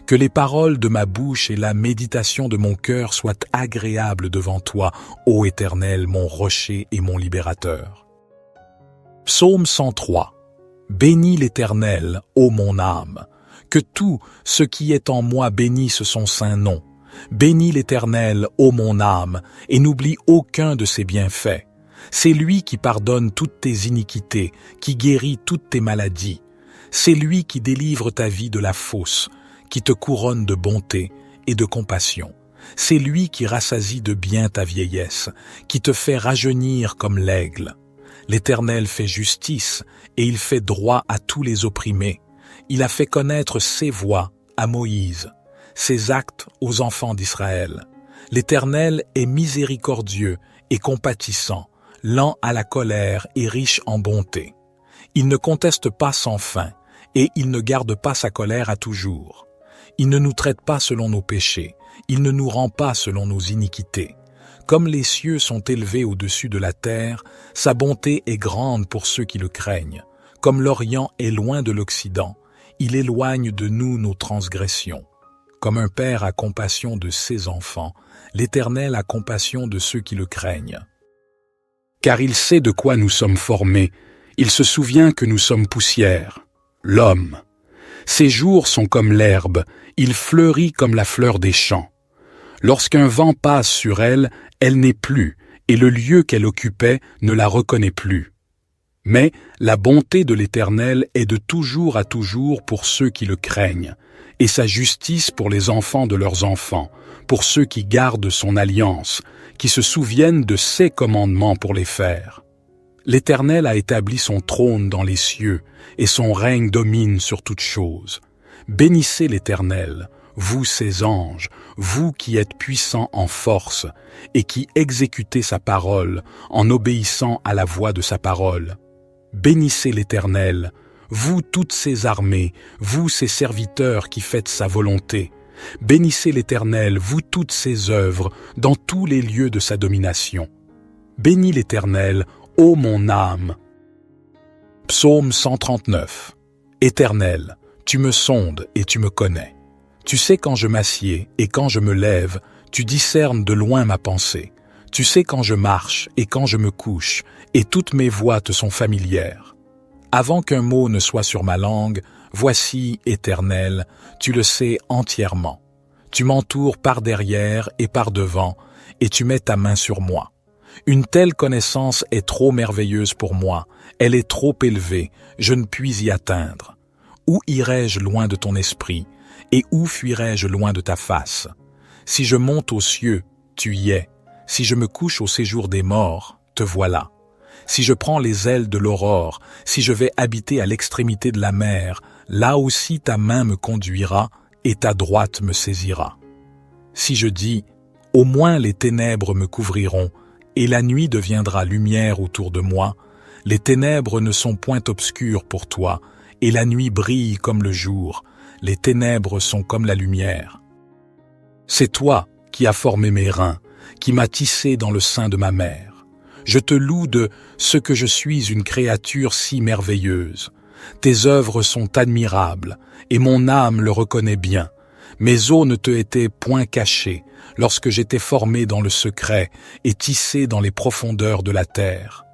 Que les paroles de ma bouche et la méditation de mon cœur soient agréables devant toi, ô Éternel, mon rocher et mon libérateur. Psaume 103. Bénis l'Éternel, ô mon âme. Que tout ce qui est en moi bénisse son saint nom. Bénis l'Éternel, ô mon âme, et n'oublie aucun de ses bienfaits. C'est lui qui pardonne toutes tes iniquités, qui guérit toutes tes maladies. C'est lui qui délivre ta vie de la fosse, qui te couronne de bonté et de compassion. C'est lui qui rassasie de bien ta vieillesse, qui te fait rajeunir comme l'aigle. L'Éternel fait justice et il fait droit à tous les opprimés. Il a fait connaître ses voies à Moïse, ses actes aux enfants d'Israël. L'Éternel est miséricordieux et compatissant, lent à la colère et riche en bonté. Il ne conteste pas sans fin, et il ne garde pas sa colère à toujours. Il ne nous traite pas selon nos péchés, il ne nous rend pas selon nos iniquités. Comme les cieux sont élevés au-dessus de la terre, sa bonté est grande pour ceux qui le craignent. Comme l'Orient est loin de l'Occident, il éloigne de nous nos transgressions. Comme un père a compassion de ses enfants, l'Éternel a compassion de ceux qui le craignent. Car il sait de quoi nous sommes formés, il se souvient que nous sommes poussière, l'homme. Ses jours sont comme l'herbe, il fleurit comme la fleur des champs. Lorsqu'un vent passe sur elle, elle n'est plus, et le lieu qu'elle occupait ne la reconnaît plus. Mais la bonté de l'Éternel est de toujours à toujours pour ceux qui le craignent, et sa justice pour les enfants de leurs enfants, pour ceux qui gardent son alliance, qui se souviennent de ses commandements pour les faire. L'Éternel a établi son trône dans les cieux, et son règne domine sur toutes choses. Bénissez l'Éternel, vous ses anges, vous qui êtes puissants en force et qui exécutez sa parole en obéissant à la voix de sa parole. Bénissez l'Éternel, vous toutes ses armées, vous ses serviteurs qui faites sa volonté. Bénissez l'Éternel, vous toutes ses œuvres, dans tous les lieux de sa domination. Bénis l'Éternel, ô mon âme. Psaume 139. Éternel, tu me sondes et tu me connais. Tu sais quand je m'assieds et quand je me lève, tu discernes de loin ma pensée. Tu sais quand je marche et quand je me couche, et toutes mes voies te sont familières. Avant qu'un mot ne soit sur ma langue, voici, Éternel, tu le sais entièrement. Tu m'entoures par derrière et par devant, et tu mets ta main sur moi. Une telle connaissance est trop merveilleuse pour moi, elle est trop élevée, je ne puis y atteindre. Où irai-je loin de ton esprit, et où fuirai-je loin de ta face? Si je monte aux cieux, tu y es. Si je me couche au séjour des morts, te voilà. Si je prends les ailes de l'aurore, si je vais habiter à l'extrémité de la mer, là aussi ta main me conduira et ta droite me saisira. Si je dis, au moins les ténèbres me couvriront, et la nuit deviendra lumière autour de moi, les ténèbres ne sont point obscures pour toi, et la nuit brille comme le jour, les ténèbres sont comme la lumière. C'est toi qui as formé mes reins, qui m'as tissé dans le sein de ma mère. Je te loue de ce que je suis une créature si merveilleuse. Tes œuvres sont admirables, et mon âme le reconnaît bien. Mes os ne te étaient point cachés, lorsque j'étais formé dans le secret et tissé dans les profondeurs de la terre.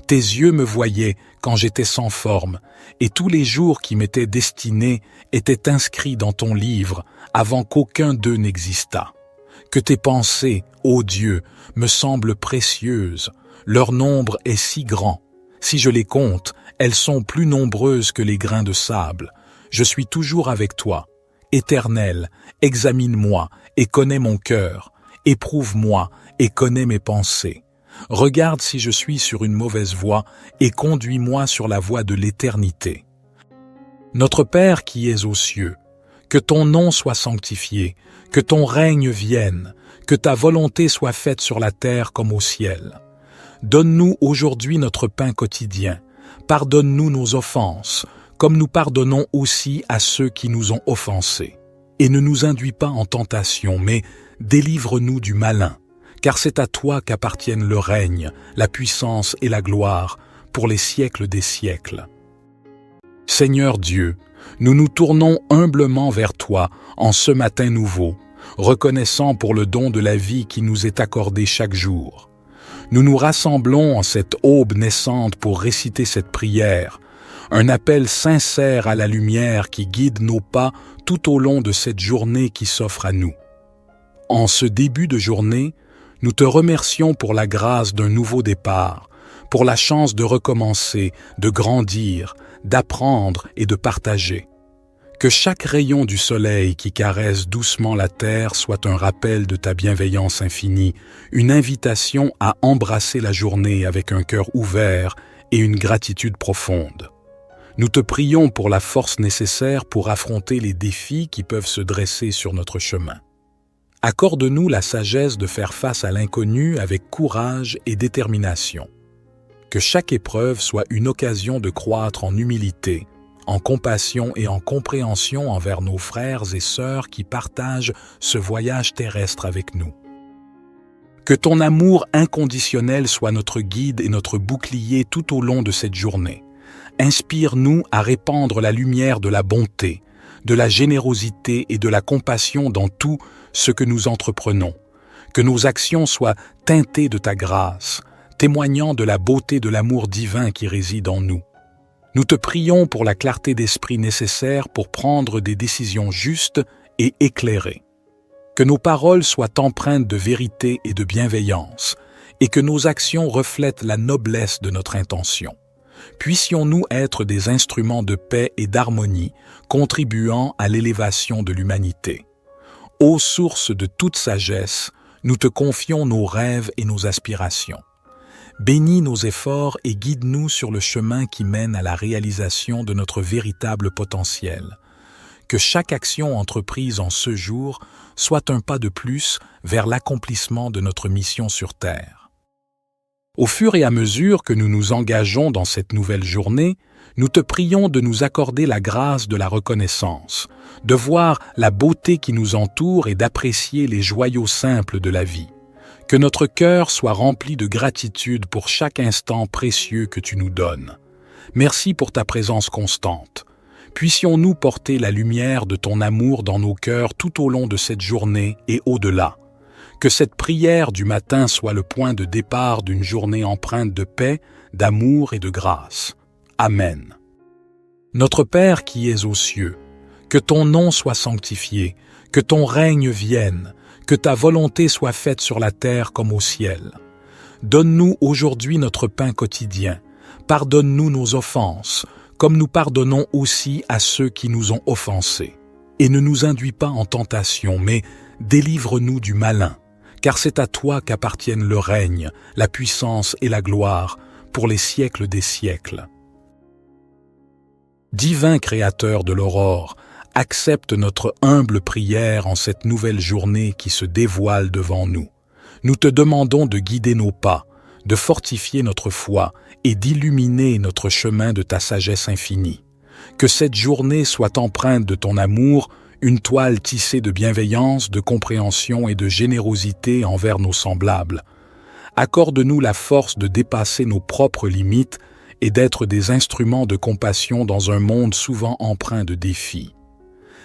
Tes yeux me voyaient quand j'étais sans forme, et tous les jours qui m'étaient destinés étaient inscrits dans ton livre avant qu'aucun d'eux n'existât. Que tes pensées, ô Dieu, me semblent précieuses, leur nombre est si grand. Si je les compte, elles sont plus nombreuses que les grains de sable. Je suis toujours avec toi. Éternel, examine-moi et connais mon cœur. Éprouve-moi et connais mes pensées. Regarde si je suis sur une mauvaise voie et conduis-moi sur la voie de l'éternité. Notre Père qui es aux cieux, que ton nom soit sanctifié, que ton règne vienne, que ta volonté soit faite sur la terre comme au ciel. Donne-nous aujourd'hui notre pain quotidien. Pardonne-nous nos offenses, comme nous pardonnons aussi à ceux qui nous ont offensés. Et ne nous induis pas en tentation, mais délivre-nous du malin, car c'est à toi qu'appartiennent le règne, la puissance et la gloire, pour les siècles des siècles. Seigneur Dieu, nous nous tournons humblement vers toi en ce matin nouveau, reconnaissant pour le don de la vie qui nous est accordé chaque jour. Nous nous rassemblons en cette aube naissante pour réciter cette prière, un appel sincère à la lumière qui guide nos pas tout au long de cette journée qui s'offre à nous. En ce début de journée, nous te remercions pour la grâce d'un nouveau départ, pour la chance de recommencer, de grandir, d'apprendre et de partager. Que chaque rayon du soleil qui caresse doucement la terre soit un rappel de ta bienveillance infinie, une invitation à embrasser la journée avec un cœur ouvert et une gratitude profonde. Nous te prions pour la force nécessaire pour affronter les défis qui peuvent se dresser sur notre chemin. Accorde-nous la sagesse de faire face à l'inconnu avec courage et détermination. Que chaque épreuve soit une occasion de croître en humilité, en compassion et en compréhension envers nos frères et sœurs qui partagent ce voyage terrestre avec nous. Que ton amour inconditionnel soit notre guide et notre bouclier tout au long de cette journée. Inspire-nous à répandre la lumière de la bonté, de la générosité et de la compassion dans tout ce que nous entreprenons. Que nos actions soient teintées de ta grâce, témoignant de la beauté de l'amour divin qui réside en nous. Nous te prions pour la clarté d'esprit nécessaire pour prendre des décisions justes et éclairées. Que nos paroles soient empreintes de vérité et de bienveillance, et que nos actions reflètent la noblesse de notre intention. Puissions-nous être des instruments de paix et d'harmonie, contribuant à l'élévation de l'humanité. Ô source de toute sagesse, nous te confions nos rêves et nos aspirations. Bénis nos efforts et guide-nous sur le chemin qui mène à la réalisation de notre véritable potentiel. que chaque action entreprise en ce jour soit un pas de plus vers l'accomplissement de notre mission sur Terre. Au fur et à mesure que nous nous engageons dans cette nouvelle journée, nous te prions de nous accorder la grâce de la reconnaissance, de voir la beauté qui nous entoure et d'apprécier les joyaux simples de la vie. Que notre cœur soit rempli de gratitude pour chaque instant précieux que tu nous donnes. Merci pour ta présence constante. Puissions-nous porter la lumière de ton amour dans nos cœurs tout au long de cette journée et au-delà. Que cette prière du matin soit le point de départ d'une journée empreinte de paix, d'amour et de grâce. Amen. Notre Père qui es aux cieux, que ton nom soit sanctifié, que ton règne vienne, que ta volonté soit faite sur la terre comme au ciel. Donne-nous aujourd'hui notre pain quotidien. Pardonne-nous nos offenses, comme nous pardonnons aussi à ceux qui nous ont offensés. Et ne nous induis pas en tentation, mais délivre-nous du malin, car c'est à toi qu'appartiennent le règne, la puissance et la gloire, pour les siècles des siècles. Divin Créateur de l'aurore, accepte notre humble prière en cette nouvelle journée qui se dévoile devant nous. Nous te demandons de guider nos pas, de fortifier notre foi et d'illuminer notre chemin de ta sagesse infinie. Que cette journée soit empreinte de ton amour, une toile tissée de bienveillance, de compréhension et de générosité envers nos semblables. Accorde-nous la force de dépasser nos propres limites et d'être des instruments de compassion dans un monde souvent empreint de défis.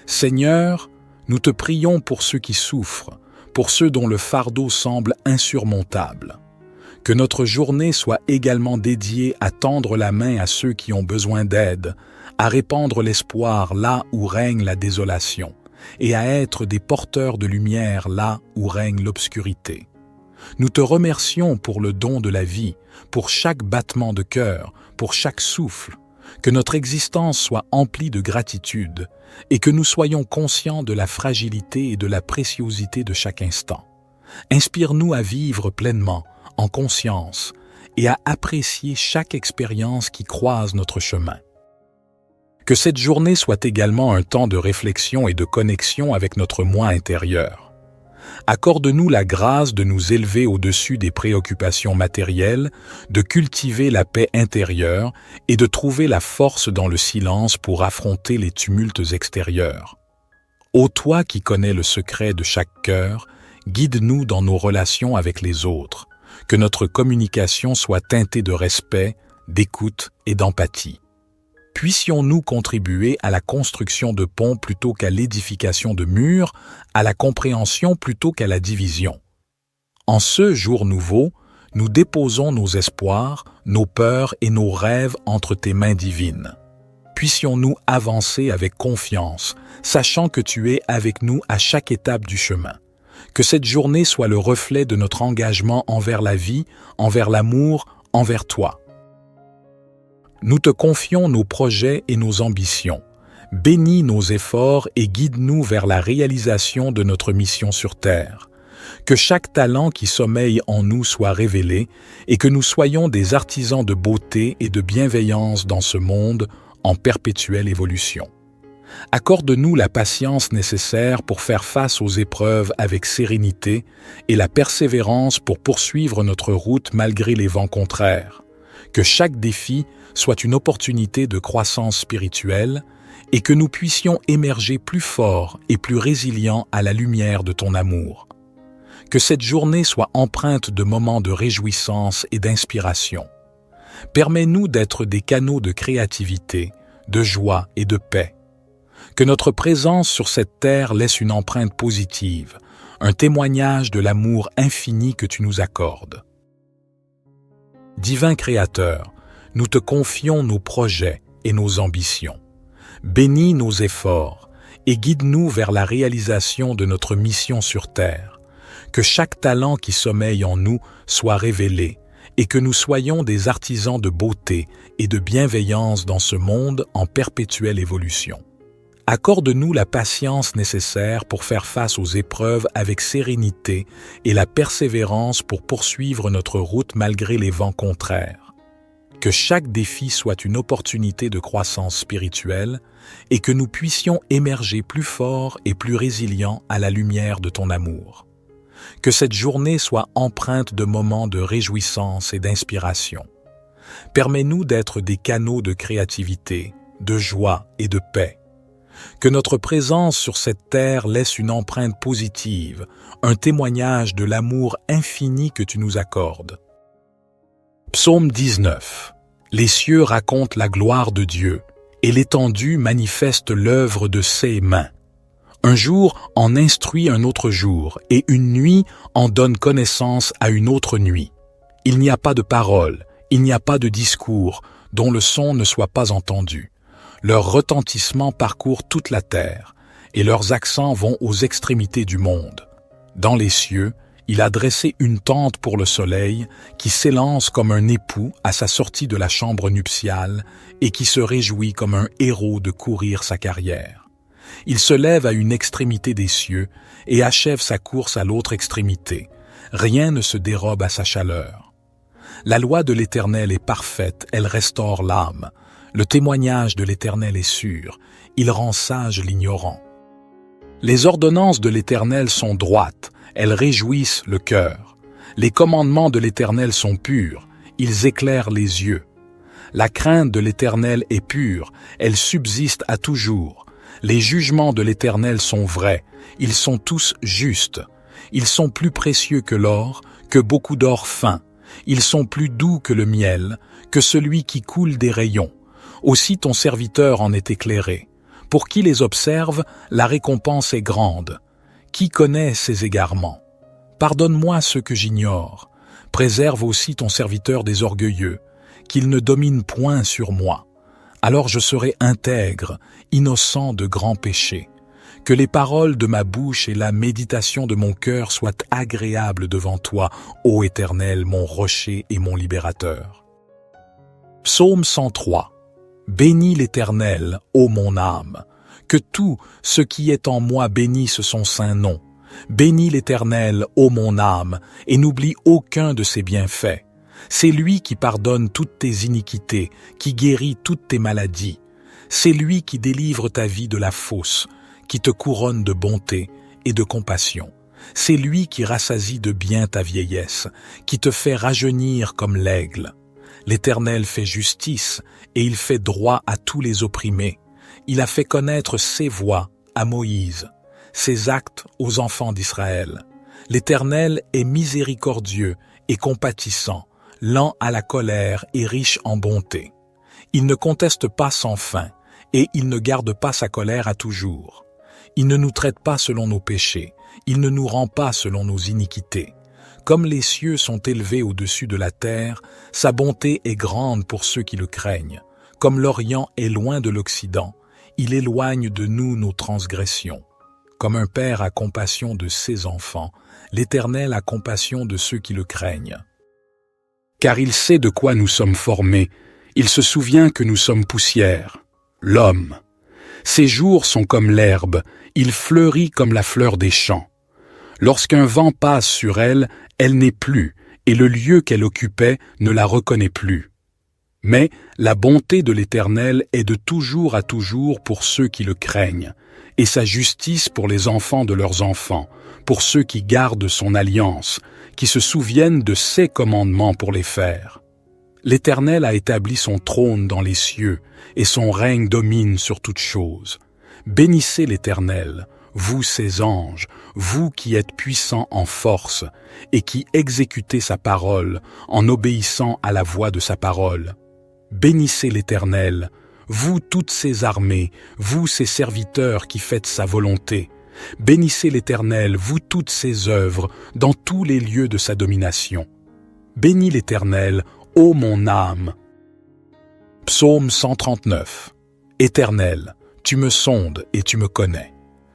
Seigneur, nous te prions pour ceux qui souffrent, pour ceux dont le fardeau semble insurmontable. Que notre journée soit également dédiée à tendre la main à ceux qui ont besoin d'aide, à répandre l'espoir là où règne la désolation, et à être des porteurs de lumière là où règne l'obscurité. Nous te remercions pour le don de la vie, pour chaque battement de cœur, pour chaque souffle, que notre existence soit emplie de gratitude et que nous soyons conscients de la fragilité et de la préciosité de chaque instant. Inspire-nous à vivre pleinement, en conscience, et à apprécier chaque expérience qui croise notre chemin. Que cette journée soit également un temps de réflexion et de connexion avec notre moi intérieur. Accorde-nous la grâce de nous élever au-dessus des préoccupations matérielles, de cultiver la paix intérieure et de trouver la force dans le silence pour affronter les tumultes extérieurs. Ô toi qui connais le secret de chaque cœur, guide-nous dans nos relations avec les autres, que notre communication soit teintée de respect, d'écoute et d'empathie. Puissions-nous contribuer à la construction de ponts plutôt qu'à l'édification de murs, à la compréhension plutôt qu'à la division. En ce jour nouveau, nous déposons nos espoirs, nos peurs et nos rêves entre tes mains divines. Puissions-nous avancer avec confiance, sachant que tu es avec nous à chaque étape du chemin. Que cette journée soit le reflet de notre engagement envers la vie, envers l'amour, envers toi. Nous te confions nos projets et nos ambitions. Bénis nos efforts et guide-nous vers la réalisation de notre mission sur Terre. Que chaque talent qui sommeille en nous soit révélé et que nous soyons des artisans de beauté et de bienveillance dans ce monde en perpétuelle évolution. Accorde-nous la patience nécessaire pour faire face aux épreuves avec sérénité et la persévérance pour poursuivre notre route malgré les vents contraires. Que chaque défi soit une opportunité de croissance spirituelle et que nous puissions émerger plus forts et plus résilients à la lumière de ton amour. Que cette journée soit empreinte de moments de réjouissance et d'inspiration. Permets-nous d'être des canaux de créativité, de joie et de paix. Que notre présence sur cette terre laisse une empreinte positive, un témoignage de l'amour infini que tu nous accordes. Divin Créateur, nous te confions nos projets et nos ambitions. Bénis nos efforts et guide-nous vers la réalisation de notre mission sur Terre. Que chaque talent qui sommeille en nous soit révélé et que nous soyons des artisans de beauté et de bienveillance dans ce monde en perpétuelle évolution. Accorde-nous la patience nécessaire pour faire face aux épreuves avec sérénité et la persévérance pour poursuivre notre route malgré les vents contraires. que chaque défi soit une opportunité de croissance spirituelle et que nous puissions émerger plus forts et plus résilients à la lumière de ton amour. Que cette journée soit empreinte de moments de réjouissance et d'inspiration. Permets-nous d'être des canaux de créativité, de joie et de paix. Que notre présence sur cette terre laisse une empreinte positive, un témoignage de l'amour infini que tu nous accordes. Psaume 19. Les cieux racontent la gloire de Dieu, et l'étendue manifeste l'œuvre de ses mains. Un jour en instruit un autre jour, et une nuit en donne connaissance à une autre nuit. Il n'y a pas de parole, il n'y a pas de discours, dont le son ne soit pas entendu. Leur retentissement parcourt toute la terre, et leurs accents vont aux extrémités du monde. Dans les cieux, il a dressé une tente pour le soleil, qui s'élance comme un époux à sa sortie de la chambre nuptiale, et qui se réjouit comme un héros de courir sa carrière. Il se lève à une extrémité des cieux, et achève sa course à l'autre extrémité. Rien ne se dérobe à sa chaleur. La loi de l'Éternel est parfaite, elle restaure l'âme. Le témoignage de l'Éternel est sûr, il rend sage l'ignorant. Les ordonnances de l'Éternel sont droites, elles réjouissent le cœur. Les commandements de l'Éternel sont purs, ils éclairent les yeux. La crainte de l'Éternel est pure, elle subsiste à toujours. Les jugements de l'Éternel sont vrais, ils sont tous justes. Ils sont plus précieux que l'or, que beaucoup d'or fin. Ils sont plus doux que le miel, que celui qui coule des rayons. Aussi ton serviteur en est éclairé. Pour qui les observe, la récompense est grande. Qui connaît ses égarements? Pardonne-moi ce que j'ignore. Préserve aussi ton serviteur des orgueilleux, qu'il ne domine point sur moi. Alors je serai intègre, innocent de grands péchés. Que les paroles de ma bouche et la méditation de mon cœur soient agréables devant toi, ô Éternel, mon rocher et mon libérateur. Psaume 103. Bénis l'Éternel, ô mon âme. Que tout ce qui est en moi bénisse son saint nom. Bénis l'Éternel, ô mon âme, et n'oublie aucun de ses bienfaits. C'est lui qui pardonne toutes tes iniquités, qui guérit toutes tes maladies. C'est lui qui délivre ta vie de la fosse, qui te couronne de bonté et de compassion. C'est lui qui rassasie de bien ta vieillesse, qui te fait rajeunir comme l'aigle. L'Éternel fait justice, et il fait droit à tous les opprimés. Il a fait connaître ses voies à Moïse, ses actes aux enfants d'Israël. L'Éternel est miséricordieux et compatissant, lent à la colère et riche en bonté. Il ne conteste pas sans fin, et il ne garde pas sa colère à toujours. Il ne nous traite pas selon nos péchés, il ne nous rend pas selon nos iniquités. Comme les cieux sont élevés au-dessus de la terre, sa bonté est grande pour ceux qui le craignent. Comme l'Orient est loin de l'Occident, il éloigne de nous nos transgressions. Comme un père a compassion de ses enfants, l'Éternel a compassion de ceux qui le craignent. Car il sait de quoi nous sommes formés, il se souvient que nous sommes poussière, l'homme. Ses jours sont comme l'herbe, il fleurit comme la fleur des champs. Lorsqu'un vent passe sur elle, elle n'est plus, et le lieu qu'elle occupait ne la reconnaît plus. Mais la bonté de l'Éternel est de toujours à toujours pour ceux qui le craignent, et sa justice pour les enfants de leurs enfants, pour ceux qui gardent son alliance, qui se souviennent de ses commandements pour les faire. L'Éternel a établi son trône dans les cieux, et son règne domine sur toutes choses. Bénissez l'Éternel, vous ses anges, vous qui êtes puissants en force, et qui exécutez sa parole en obéissant à la voix de sa parole. Bénissez l'Éternel, vous toutes ses armées, vous ses serviteurs qui faites sa volonté. Bénissez l'Éternel, vous toutes ses œuvres, dans tous les lieux de sa domination. Bénis l'Éternel, ô mon âme. Psaume 139. Éternel, tu me sondes et tu me connais.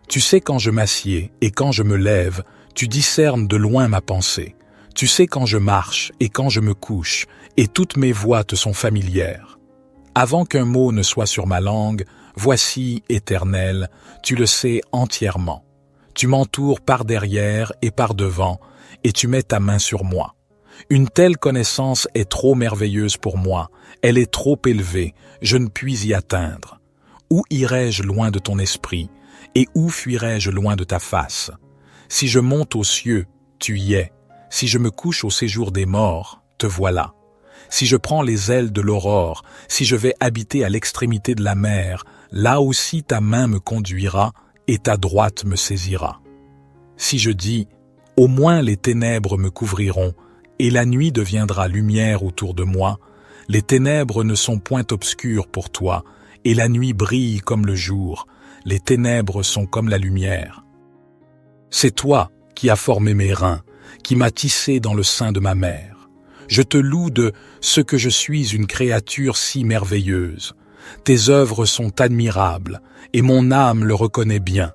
Tu sais quand je m'assieds et quand je me lève, tu discernes de loin ma pensée. Tu sais quand je marche et quand je me couche, et toutes mes voies te sont familières. Avant qu'un mot ne soit sur ma langue, voici, Éternel, tu le sais entièrement. Tu m'entoures par derrière et par devant, et tu mets ta main sur moi. Une telle connaissance est trop merveilleuse pour moi, elle est trop élevée, je ne puis y atteindre. Où irai-je loin de ton esprit, et où fuirai-je loin de ta face? Si je monte aux cieux, tu y es. Si je me couche au séjour des morts, te voilà. Si je prends les ailes de l'aurore, si je vais habiter à l'extrémité de la mer, là aussi ta main me conduira et ta droite me saisira. Si je dis, au moins les ténèbres me couvriront, et la nuit deviendra lumière autour de moi, les ténèbres ne sont point obscures pour toi, et la nuit brille comme le jour, les ténèbres sont comme la lumière. C'est toi qui as formé mes reins, qui m'as tissé dans le sein de ma mère. Je te loue de ce que je suis une créature si merveilleuse. Tes œuvres sont admirables, et mon âme le reconnaît bien.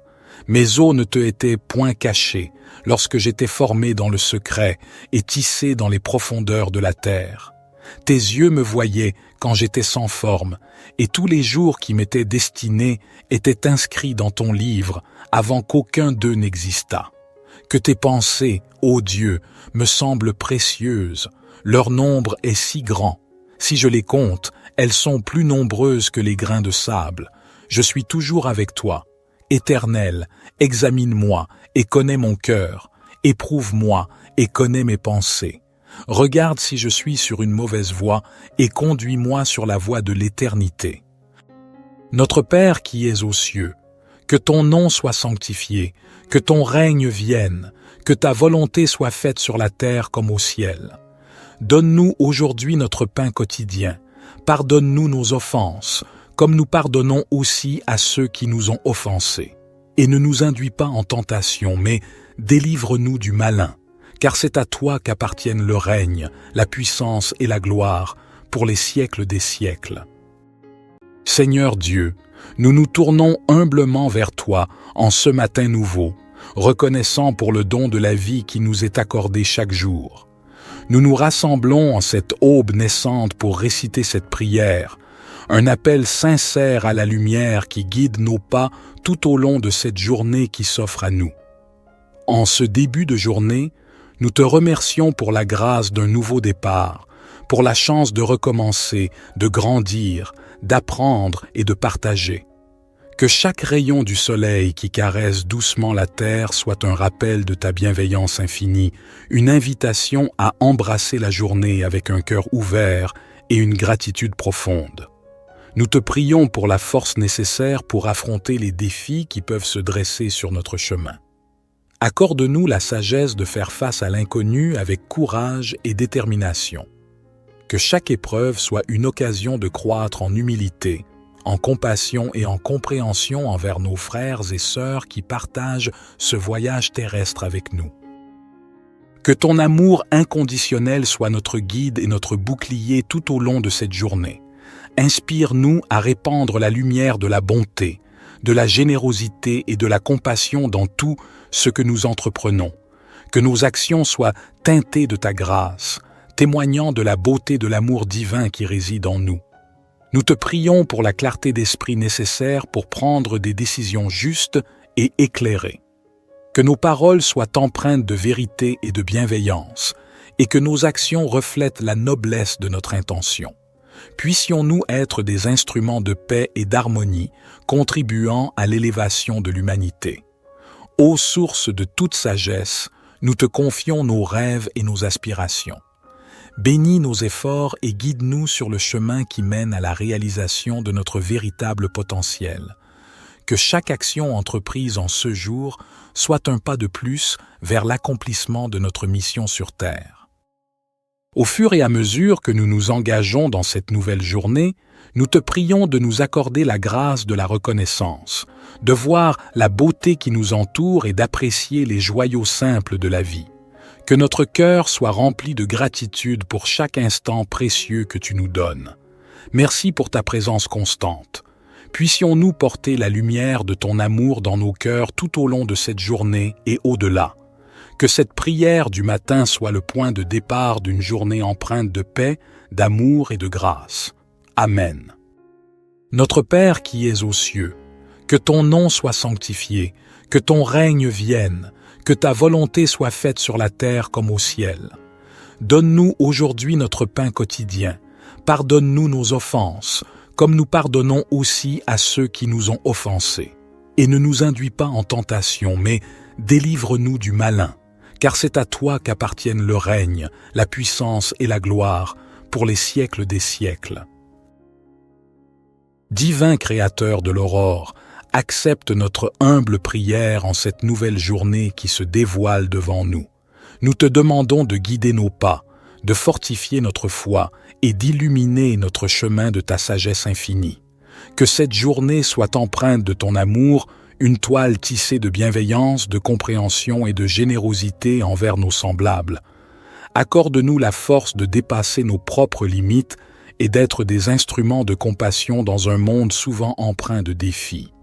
Mes os ne te étaient point cachés, lorsque j'étais formé dans le secret et tissé dans les profondeurs de la terre. Tes yeux me voyaient quand j'étais sans forme, et tous les jours qui m'étaient destinés étaient inscrits dans ton livre avant qu'aucun d'eux n'existât. Que tes pensées, ô Dieu, me semblent précieuses, leur nombre est si grand. Si je les compte, elles sont plus nombreuses que les grains de sable. Je suis toujours avec toi. Éternel, examine-moi et connais mon cœur. Éprouve-moi et connais mes pensées. Regarde si je suis sur une mauvaise voie et conduis-moi sur la voie de l'éternité. Notre Père qui es aux cieux, que ton nom soit sanctifié, que ton règne vienne, que ta volonté soit faite sur la terre comme au ciel. Donne-nous aujourd'hui notre pain quotidien. Pardonne-nous nos offenses, comme nous pardonnons aussi à ceux qui nous ont offensés. Et ne nous induis pas en tentation, mais délivre-nous du malin, car c'est à toi qu'appartiennent le règne, la puissance et la gloire, pour les siècles des siècles. Seigneur Dieu, nous nous tournons humblement vers toi en ce matin nouveau, reconnaissant pour le don de la vie qui nous est accordé chaque jour. Nous nous rassemblons en cette aube naissante pour réciter cette prière, un appel sincère à la lumière qui guide nos pas tout au long de cette journée qui s'offre à nous. En ce début de journée, nous te remercions pour la grâce d'un nouveau départ, pour la chance de recommencer, de grandir, d'apprendre et de partager. Que chaque rayon du soleil qui caresse doucement la terre soit un rappel de ta bienveillance infinie, une invitation à embrasser la journée avec un cœur ouvert et une gratitude profonde. Nous te prions pour la force nécessaire pour affronter les défis qui peuvent se dresser sur notre chemin. Accorde-nous la sagesse de faire face à l'inconnu avec courage et détermination. Que chaque épreuve soit une occasion de croître en humilité, en compassion et en compréhension envers nos frères et sœurs qui partagent ce voyage terrestre avec nous. Que ton amour inconditionnel soit notre guide et notre bouclier tout au long de cette journée. Inspire-nous à répandre la lumière de la bonté, de la générosité et de la compassion dans tout ce que nous entreprenons. Que nos actions soient teintées de ta grâce, témoignant de la beauté de l'amour divin qui réside en nous. Nous te prions pour la clarté d'esprit nécessaire pour prendre des décisions justes et éclairées. Que nos paroles soient empreintes de vérité et de bienveillance, et que nos actions reflètent la noblesse de notre intention. Puissions-nous être des instruments de paix et d'harmonie, contribuant à l'élévation de l'humanité. Ô source de toute sagesse, nous te confions nos rêves et nos aspirations. Bénis nos efforts et guide-nous sur le chemin qui mène à la réalisation de notre véritable potentiel. Que chaque action entreprise en ce jour soit un pas de plus vers l'accomplissement de notre mission sur Terre. Au fur et à mesure que nous nous engageons dans cette nouvelle journée, nous te prions de nous accorder la grâce de la reconnaissance, de voir la beauté qui nous entoure et d'apprécier les joyaux simples de la vie. Que notre cœur soit rempli de gratitude pour chaque instant précieux que tu nous donnes. Merci pour ta présence constante. Puissions-nous porter la lumière de ton amour dans nos cœurs tout au long de cette journée et au-delà. Que cette prière du matin soit le point de départ d'une journée empreinte de paix, d'amour et de grâce. Amen. Notre Père qui es aux cieux, que ton nom soit sanctifié, que ton règne vienne, que ta volonté soit faite sur la terre comme au ciel. Donne-nous aujourd'hui notre pain quotidien. Pardonne-nous nos offenses, comme nous pardonnons aussi à ceux qui nous ont offensés. Et ne nous induis pas en tentation, mais délivre-nous du malin, car c'est à toi qu'appartiennent le règne, la puissance et la gloire, pour les siècles des siècles. Divin Créateur de l'aurore, accepte notre humble prière en cette nouvelle journée qui se dévoile devant nous. Nous te demandons de guider nos pas, de fortifier notre foi et d'illuminer notre chemin de ta sagesse infinie. Que cette journée soit empreinte de ton amour, une toile tissée de bienveillance, de compréhension et de générosité envers nos semblables. Accorde-nous la force de dépasser nos propres limites et d'être des instruments de compassion dans un monde souvent empreint de défis.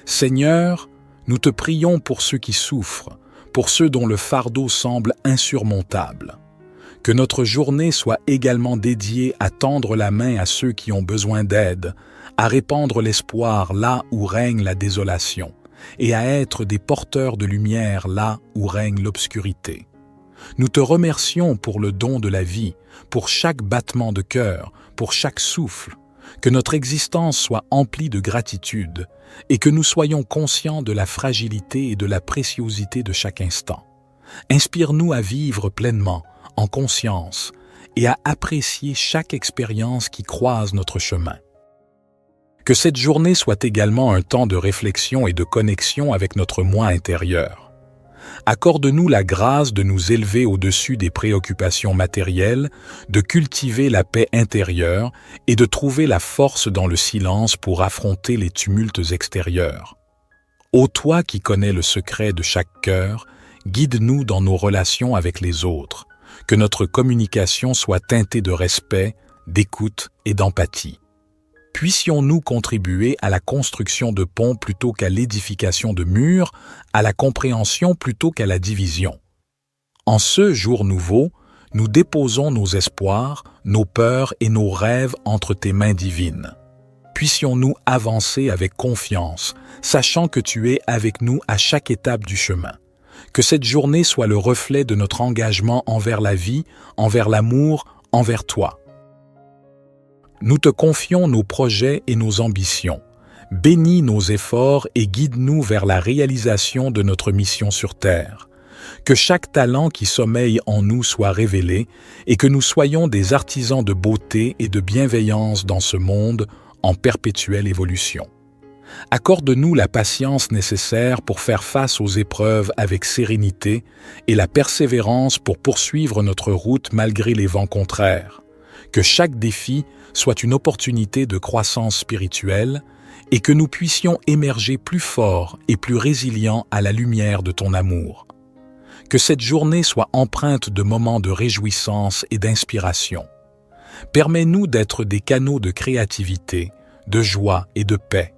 Seigneur, nous te prions pour ceux qui souffrent, pour ceux dont le fardeau semble insurmontable. Que notre journée soit également dédiée à tendre la main à ceux qui ont besoin d'aide, à répandre l'espoir là où règne la désolation, et à être des porteurs de lumière là où règne l'obscurité. Nous te remercions pour le don de la vie, pour chaque battement de cœur, pour chaque souffle. Que notre existence soit emplie de gratitude et que nous soyons conscients de la fragilité et de la préciosité de chaque instant. Inspire-nous à vivre pleinement, en conscience, et à apprécier chaque expérience qui croise notre chemin. Que cette journée soit également un temps de réflexion et de connexion avec notre moi intérieur. Accorde-nous la grâce de nous élever au-dessus des préoccupations matérielles, de cultiver la paix intérieure et de trouver la force dans le silence pour affronter les tumultes extérieurs. Ô toi qui connais le secret de chaque cœur, guide-nous dans nos relations avec les autres, que notre communication soit teintée de respect, d'écoute et d'empathie. Puissions-nous contribuer à la construction de ponts plutôt qu'à l'édification de murs, à la compréhension plutôt qu'à la division. En ce jour nouveau, nous déposons nos espoirs, nos peurs et nos rêves entre tes mains divines. Puissions-nous avancer avec confiance, sachant que tu es avec nous à chaque étape du chemin. Que cette journée soit le reflet de notre engagement envers la vie, envers l'amour, envers toi. Nous te confions nos projets et nos ambitions. Bénis nos efforts et guide-nous vers la réalisation de notre mission sur Terre. Que chaque talent qui sommeille en nous soit révélé et que nous soyons des artisans de beauté et de bienveillance dans ce monde en perpétuelle évolution. Accorde-nous la patience nécessaire pour faire face aux épreuves avec sérénité et la persévérance pour poursuivre notre route malgré les vents contraires. Que chaque défi soit une opportunité de croissance spirituelle et que nous puissions émerger plus forts et plus résilients à la lumière de ton amour. Que cette journée soit empreinte de moments de réjouissance et d'inspiration. Permets-nous d'être des canaux de créativité, de joie et de paix.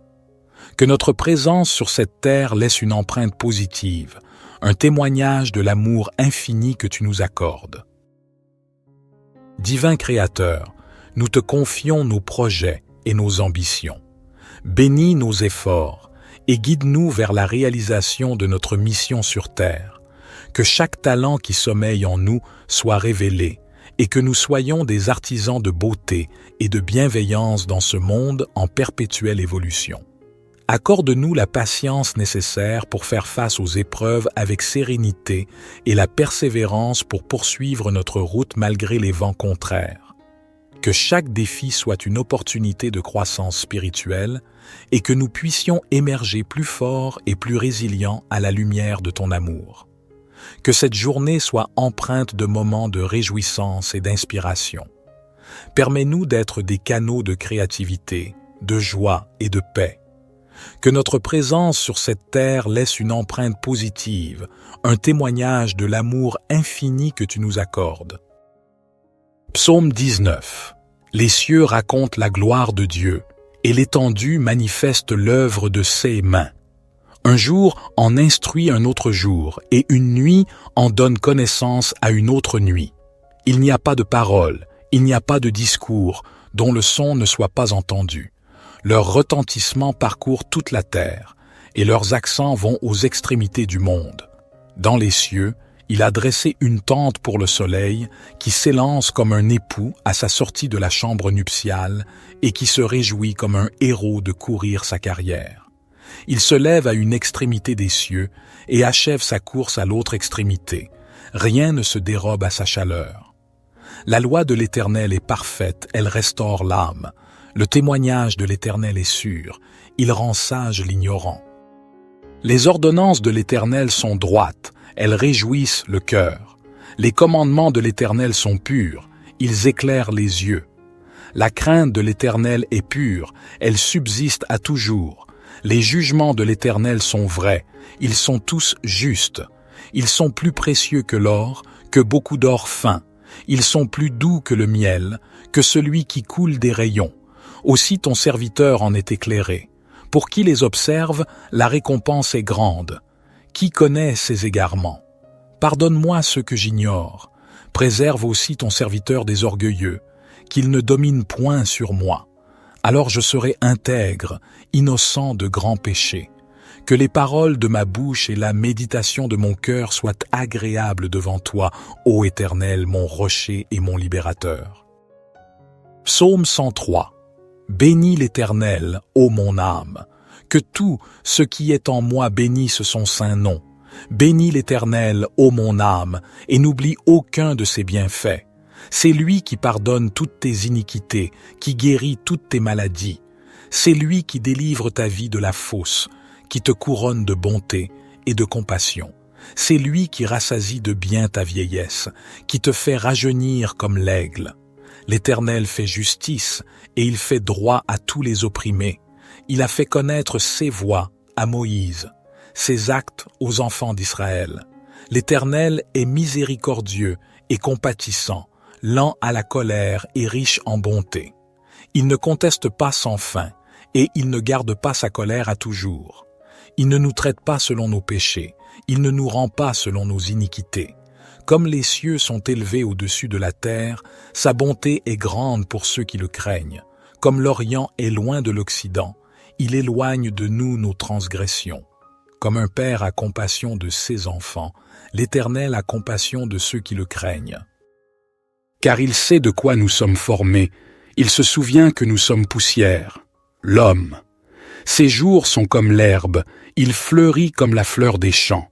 Que notre présence sur cette terre laisse une empreinte positive, un témoignage de l'amour infini que tu nous accordes. Divin Créateur, nous te confions nos projets et nos ambitions. Bénis nos efforts et guide-nous vers la réalisation de notre mission sur Terre. Que chaque talent qui sommeille en nous soit révélé et que nous soyons des artisans de beauté et de bienveillance dans ce monde en perpétuelle évolution. Accorde-nous la patience nécessaire pour faire face aux épreuves avec sérénité et la persévérance pour poursuivre notre route malgré les vents contraires. Que chaque défi soit une opportunité de croissance spirituelle et que nous puissions émerger plus forts et plus résilients à la lumière de ton amour. Que cette journée soit empreinte de moments de réjouissance et d'inspiration. Permets-nous d'être des canaux de créativité, de joie et de paix. Que notre présence sur cette terre laisse une empreinte positive, un témoignage de l'amour infini que tu nous accordes. Psaume 19. Les cieux racontent la gloire de Dieu, et l'étendue manifeste l'œuvre de ses mains. Un jour en instruit un autre jour, et une nuit en donne connaissance à une autre nuit. Il n'y a pas de parole, il n'y a pas de discours, dont le son ne soit pas entendu. Leur retentissement parcourt toute la terre, et leurs accents vont aux extrémités du monde. Dans les cieux, Il a dressé une tente pour le soleil qui s'élance comme un époux à sa sortie de la chambre nuptiale et qui se réjouit comme un héros de courir sa carrière. Il se lève à une extrémité des cieux et achève sa course à l'autre extrémité. Rien ne se dérobe à sa chaleur. La loi de l'Éternel est parfaite, elle restaure l'âme. Le témoignage de l'Éternel est sûr, il rend sage l'ignorant. Les ordonnances de l'Éternel sont droites, elles réjouissent le cœur. Les commandements de l'Éternel sont purs, ils éclairent les yeux. La crainte de l'Éternel est pure, elle subsiste à toujours. Les jugements de l'Éternel sont vrais, ils sont tous justes. Ils sont plus précieux que l'or, que beaucoup d'or fin. Ils sont plus doux que le miel, que celui qui coule des rayons. Aussi ton serviteur en est éclairé. Pour qui les observe, la récompense est grande. Qui connaît ses égarements? Pardonne-moi ce que j'ignore. Préserve aussi ton serviteur des orgueilleux, qu'il ne domine point sur moi. Alors je serai intègre, innocent de grands péchés. Que les paroles de ma bouche et la méditation de mon cœur soient agréables devant toi, ô Éternel, mon rocher et mon libérateur. Psaume 103. Bénis l'Éternel, ô mon âme. Que tout ce qui est en moi bénisse son saint nom. Bénis l'Éternel, ô mon âme, et n'oublie aucun de ses bienfaits. C'est lui qui pardonne toutes tes iniquités, qui guérit toutes tes maladies. C'est lui qui délivre ta vie de la fosse, qui te couronne de bonté et de compassion. C'est lui qui rassasie de bien ta vieillesse, qui te fait rajeunir comme l'aigle. L'Éternel fait justice et il fait droit à tous les opprimés. Il a fait connaître ses voies à Moïse, ses actes aux enfants d'Israël. L'Éternel est miséricordieux et compatissant, lent à la colère et riche en bonté. Il ne conteste pas sans fin et il ne garde pas sa colère à toujours. Il ne nous traite pas selon nos péchés, il ne nous rend pas selon nos iniquités. Comme les cieux sont élevés au-dessus de la terre, sa bonté est grande pour ceux qui le craignent. Comme l'Orient est loin de l'Occident, il éloigne de nous nos transgressions. Comme un père a compassion de ses enfants, l'Éternel a compassion de ceux qui le craignent. Car il sait de quoi nous sommes formés, il se souvient que nous sommes poussière, l'homme. Ses jours sont comme l'herbe, il fleurit comme la fleur des champs.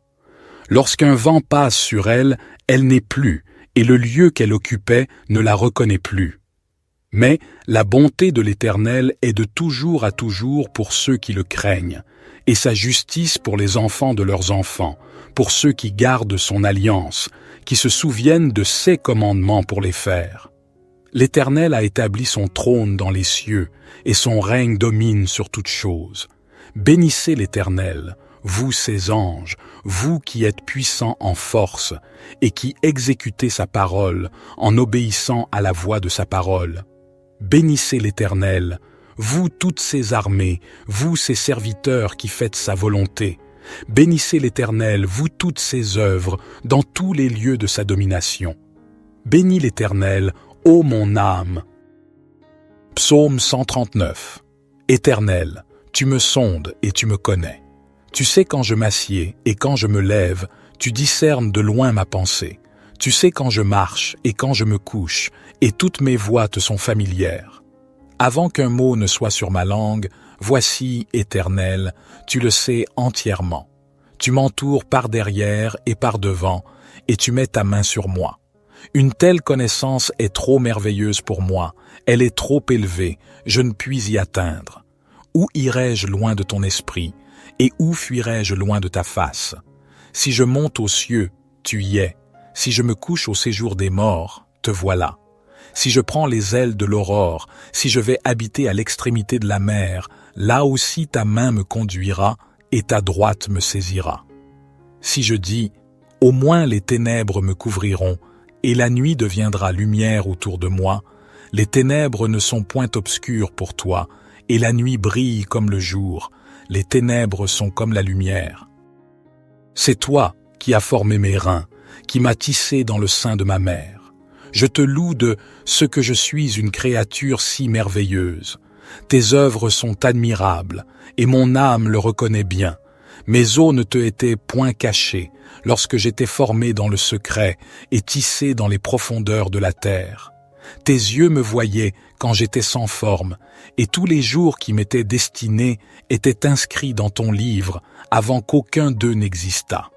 Lorsqu'un vent passe sur elle, elle n'est plus, et le lieu qu'elle occupait ne la reconnaît plus. Mais la bonté de l'Éternel est de toujours à toujours pour ceux qui le craignent, et sa justice pour les enfants de leurs enfants, pour ceux qui gardent son alliance, qui se souviennent de ses commandements pour les faire. L'Éternel a établi son trône dans les cieux, et son règne domine sur toutes choses. Bénissez l'Éternel, vous ses anges, vous qui êtes puissants en force, et qui exécutez sa parole en obéissant à la voix de sa parole. Bénissez l'Éternel, vous toutes ses armées, vous ses serviteurs qui faites sa volonté. Bénissez l'Éternel, vous toutes ses œuvres, dans tous les lieux de sa domination. Bénis l'Éternel, ô mon âme. Psaume 139. Éternel, tu me sondes et tu me connais. Tu sais quand je m'assieds et quand je me lève, tu discernes de loin ma pensée. Tu sais quand je marche et quand je me couche, et toutes mes voies te sont familières. Avant qu'un mot ne soit sur ma langue, voici, Éternel, tu le sais entièrement. Tu m'entoures par derrière et par devant, et tu mets ta main sur moi. Une telle connaissance est trop merveilleuse pour moi, elle est trop élevée, je ne puis y atteindre. Où irai-je loin de ton esprit, et où fuirai-je loin de ta face? Si je monte aux cieux, tu y es. Si je me couche au séjour des morts, te voilà. Si je prends les ailes de l'aurore, si je vais habiter à l'extrémité de la mer, là aussi ta main me conduira et ta droite me saisira. Si je dis, au moins les ténèbres me couvriront, et la nuit deviendra lumière autour de moi, les ténèbres ne sont point obscures pour toi, et la nuit brille comme le jour, les ténèbres sont comme la lumière. C'est toi qui as formé mes reins, qui m'as tissé dans le sein de ma mère. Je te loue de ce que je suis une créature si merveilleuse. Tes œuvres sont admirables, et mon âme le reconnaît bien. Mes os ne te étaient point cachés lorsque j'étais formé dans le secret et tissé dans les profondeurs de la terre. Tes yeux me voyaient quand j'étais sans forme, et tous les jours qui m'étaient destinés étaient inscrits dans ton livre avant qu'aucun d'eux n'existât.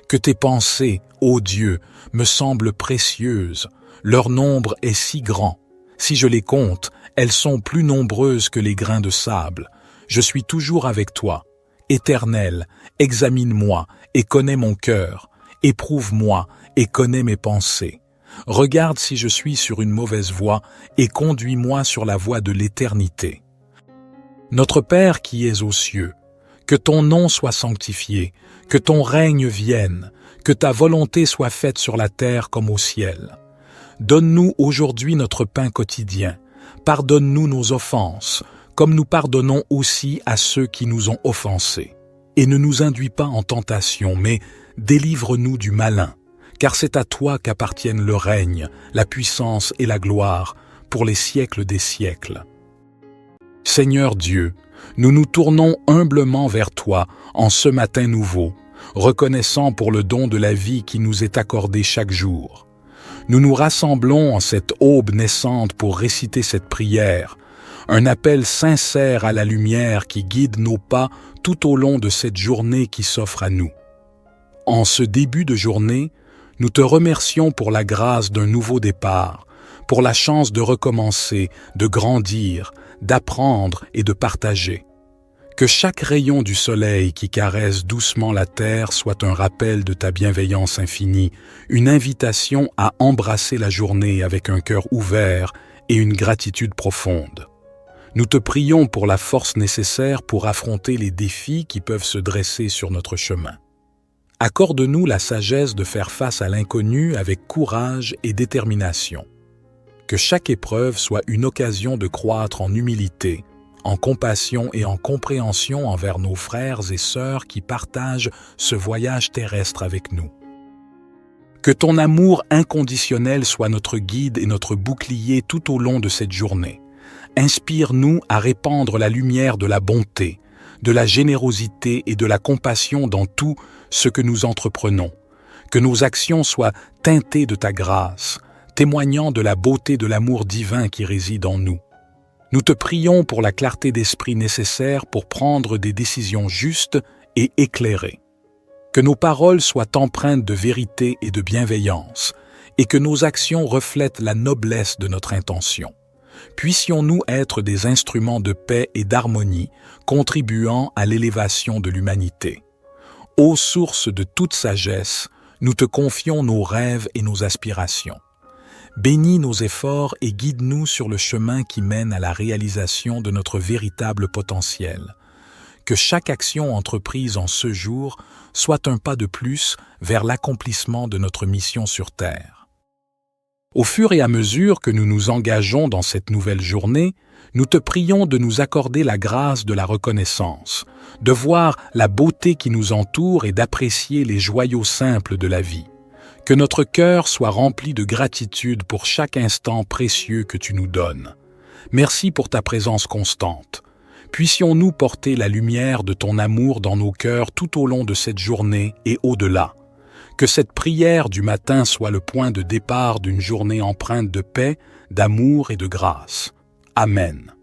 Que tes pensées, ô Dieu, me semblent précieuses, leur nombre est si grand. Si je les compte, elles sont plus nombreuses que les grains de sable. Je suis toujours avec toi. Éternel, examine-moi et connais mon cœur. Éprouve-moi et connais mes pensées. Regarde si je suis sur une mauvaise voie et conduis-moi sur la voie de l'éternité. Notre Père qui es aux cieux, que ton nom soit sanctifié, que ton règne vienne, que ta volonté soit faite sur la terre comme au ciel. Donne-nous aujourd'hui notre pain quotidien. Pardonne-nous nos offenses, comme nous pardonnons aussi à ceux qui nous ont offensés. Et ne nous induis pas en tentation, mais délivre-nous du malin, car c'est à toi qu'appartiennent le règne, la puissance et la gloire, pour les siècles des siècles. Seigneur Dieu, nous nous tournons humblement vers toi en ce matin nouveau, reconnaissant pour le don de la vie qui nous est accordé chaque jour. Nous nous rassemblons en cette aube naissante pour réciter cette prière, un appel sincère à la lumière qui guide nos pas tout au long de cette journée qui s'offre à nous. En ce début de journée, nous te remercions pour la grâce d'un nouveau départ, pour la chance de recommencer, de grandir, d'apprendre et de partager. Que chaque rayon du soleil qui caresse doucement la terre soit un rappel de ta bienveillance infinie, une invitation à embrasser la journée avec un cœur ouvert et une gratitude profonde. Nous te prions pour la force nécessaire pour affronter les défis qui peuvent se dresser sur notre chemin. Accorde-nous la sagesse de faire face à l'inconnu avec courage et détermination. Que chaque épreuve soit une occasion de croître en humilité, en compassion et en compréhension envers nos frères et sœurs qui partagent ce voyage terrestre avec nous. Que ton amour inconditionnel soit notre guide et notre bouclier tout au long de cette journée. Inspire-nous à répandre la lumière de la bonté, de la générosité et de la compassion dans tout ce que nous entreprenons. Que nos actions soient teintées de ta grâce, témoignant de la beauté de l'amour divin qui réside en nous. Nous te prions pour la clarté d'esprit nécessaire pour prendre des décisions justes et éclairées. Que nos paroles soient empreintes de vérité et de bienveillance, et que nos actions reflètent la noblesse de notre intention. Puissions-nous être des instruments de paix et d'harmonie, contribuant à l'élévation de l'humanité. Ô source de toute sagesse, nous te confions nos rêves et nos aspirations. Bénis nos efforts et guide-nous sur le chemin qui mène à la réalisation de notre véritable potentiel. Que chaque action entreprise en ce jour soit un pas de plus vers l'accomplissement de notre mission sur Terre. Au fur et à mesure que nous nous engageons dans cette nouvelle journée, nous te prions de nous accorder la grâce de la reconnaissance, de voir la beauté qui nous entoure et d'apprécier les joyaux simples de la vie. Que notre cœur soit rempli de gratitude pour chaque instant précieux que tu nous donnes. Merci pour ta présence constante. Puissions-nous porter la lumière de ton amour dans nos cœurs tout au long de cette journée et au-delà. Que cette prière du matin soit le point de départ d'une journée empreinte de paix, d'amour et de grâce. Amen.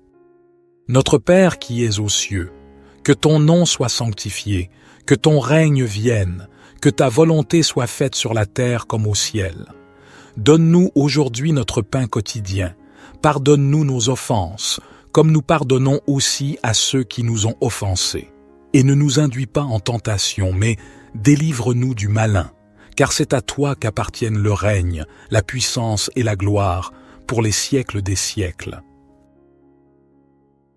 Notre Père qui es aux cieux, que ton nom soit sanctifié, que ton règne vienne, que ta volonté soit faite sur la terre comme au ciel. Donne-nous aujourd'hui notre pain quotidien. Pardonne-nous nos offenses, comme nous pardonnons aussi à ceux qui nous ont offensés. Et ne nous induis pas en tentation, mais délivre-nous du malin, car c'est à toi qu'appartiennent le règne, la puissance et la gloire, pour les siècles des siècles.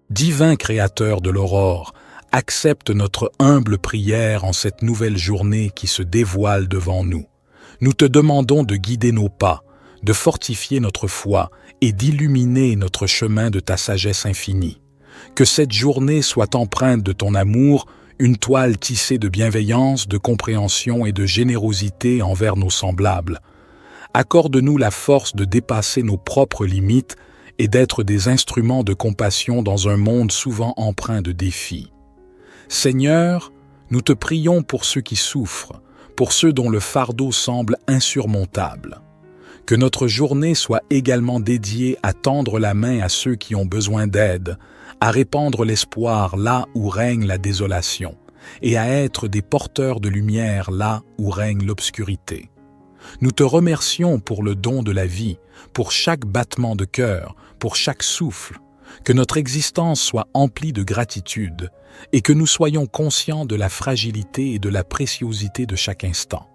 Divin Créateur de l'aurore, accepte notre humble prière en cette nouvelle journée qui se dévoile devant nous. Nous te demandons de guider nos pas, de fortifier notre foi et d'illuminer notre chemin de ta sagesse infinie. Que cette journée soit empreinte de ton amour, une toile tissée de bienveillance, de compréhension et de générosité envers nos semblables. Accorde-nous la force de dépasser nos propres limites et d'être des instruments de compassion dans un monde souvent empreint de défis. Seigneur, Nous te prions pour ceux qui souffrent, pour ceux dont le fardeau semble insurmontable. Que notre journée soit également dédiée à tendre la main à ceux qui ont besoin d'aide, à répandre l'espoir là où règne la désolation, et à être des porteurs de lumière là où règne l'obscurité. Nous te remercions pour le don de la vie, pour chaque battement de cœur, pour chaque souffle, que notre existence soit emplie de gratitude et que nous soyons conscients de la fragilité et de la préciosité de chaque instant.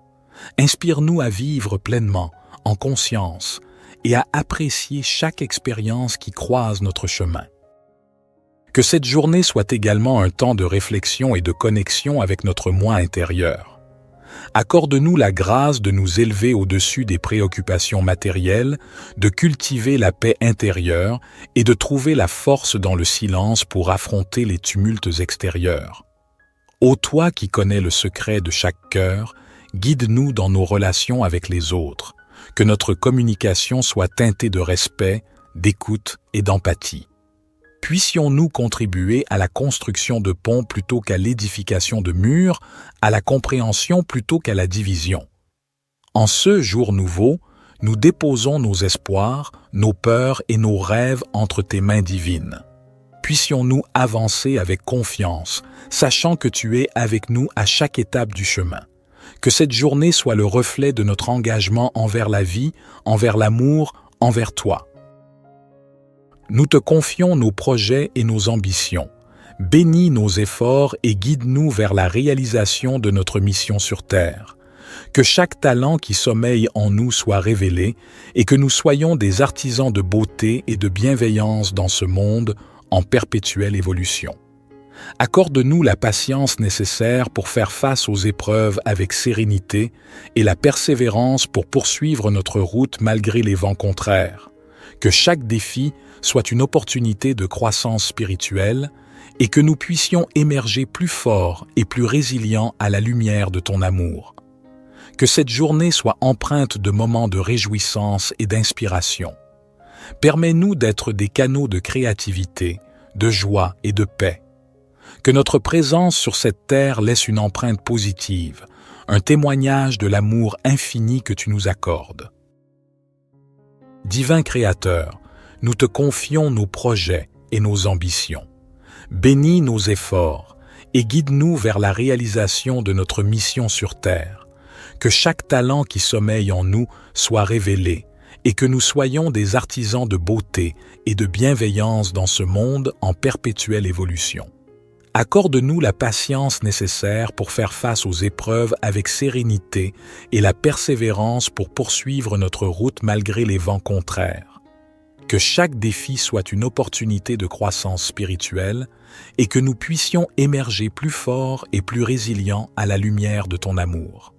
Inspire-nous à vivre pleinement, en conscience, et à apprécier chaque expérience qui croise notre chemin. Que cette journée soit également un temps de réflexion et de connexion avec notre moi intérieur. Accorde-nous la grâce de nous élever au-dessus des préoccupations matérielles, de cultiver la paix intérieure et de trouver la force dans le silence pour affronter les tumultes extérieurs. Ô toi qui connais le secret de chaque cœur, guide-nous dans nos relations avec les autres, que notre communication soit teintée de respect, d'écoute et d'empathie. Puissions-nous contribuer à la construction de ponts plutôt qu'à l'édification de murs, à la compréhension plutôt qu'à la division. En ce jour nouveau, nous déposons nos espoirs, nos peurs et nos rêves entre tes mains divines. Puissions-nous avancer avec confiance, sachant que tu es avec nous à chaque étape du chemin. Que cette journée soit le reflet de notre engagement envers la vie, envers l'amour, envers toi. Nous te confions nos projets et nos ambitions. Bénis nos efforts et guide-nous vers la réalisation de notre mission sur Terre. Que chaque talent qui sommeille en nous soit révélé et que nous soyons des artisans de beauté et de bienveillance dans ce monde en perpétuelle évolution. Accorde-nous la patience nécessaire pour faire face aux épreuves avec sérénité et la persévérance pour poursuivre notre route malgré les vents contraires. Que chaque défi soit une opportunité de croissance spirituelle et que nous puissions émerger plus forts et plus résilients à la lumière de ton amour. Que cette journée soit empreinte de moments de réjouissance et d'inspiration. Permets-nous d'être des canaux de créativité, de joie et de paix. Que notre présence sur cette terre laisse une empreinte positive, un témoignage de l'amour infini que tu nous accordes. Divin Créateur, nous te confions nos projets et nos ambitions. Bénis nos efforts et guide-nous vers la réalisation de notre mission sur Terre. Que chaque talent qui sommeille en nous soit révélé et que nous soyons des artisans de beauté et de bienveillance dans ce monde en perpétuelle évolution. Accorde-nous la patience nécessaire pour faire face aux épreuves avec sérénité et la persévérance pour poursuivre notre route malgré les vents contraires. Que chaque défi soit une opportunité de croissance spirituelle et que nous puissions émerger plus forts et plus résilients à la lumière de ton amour.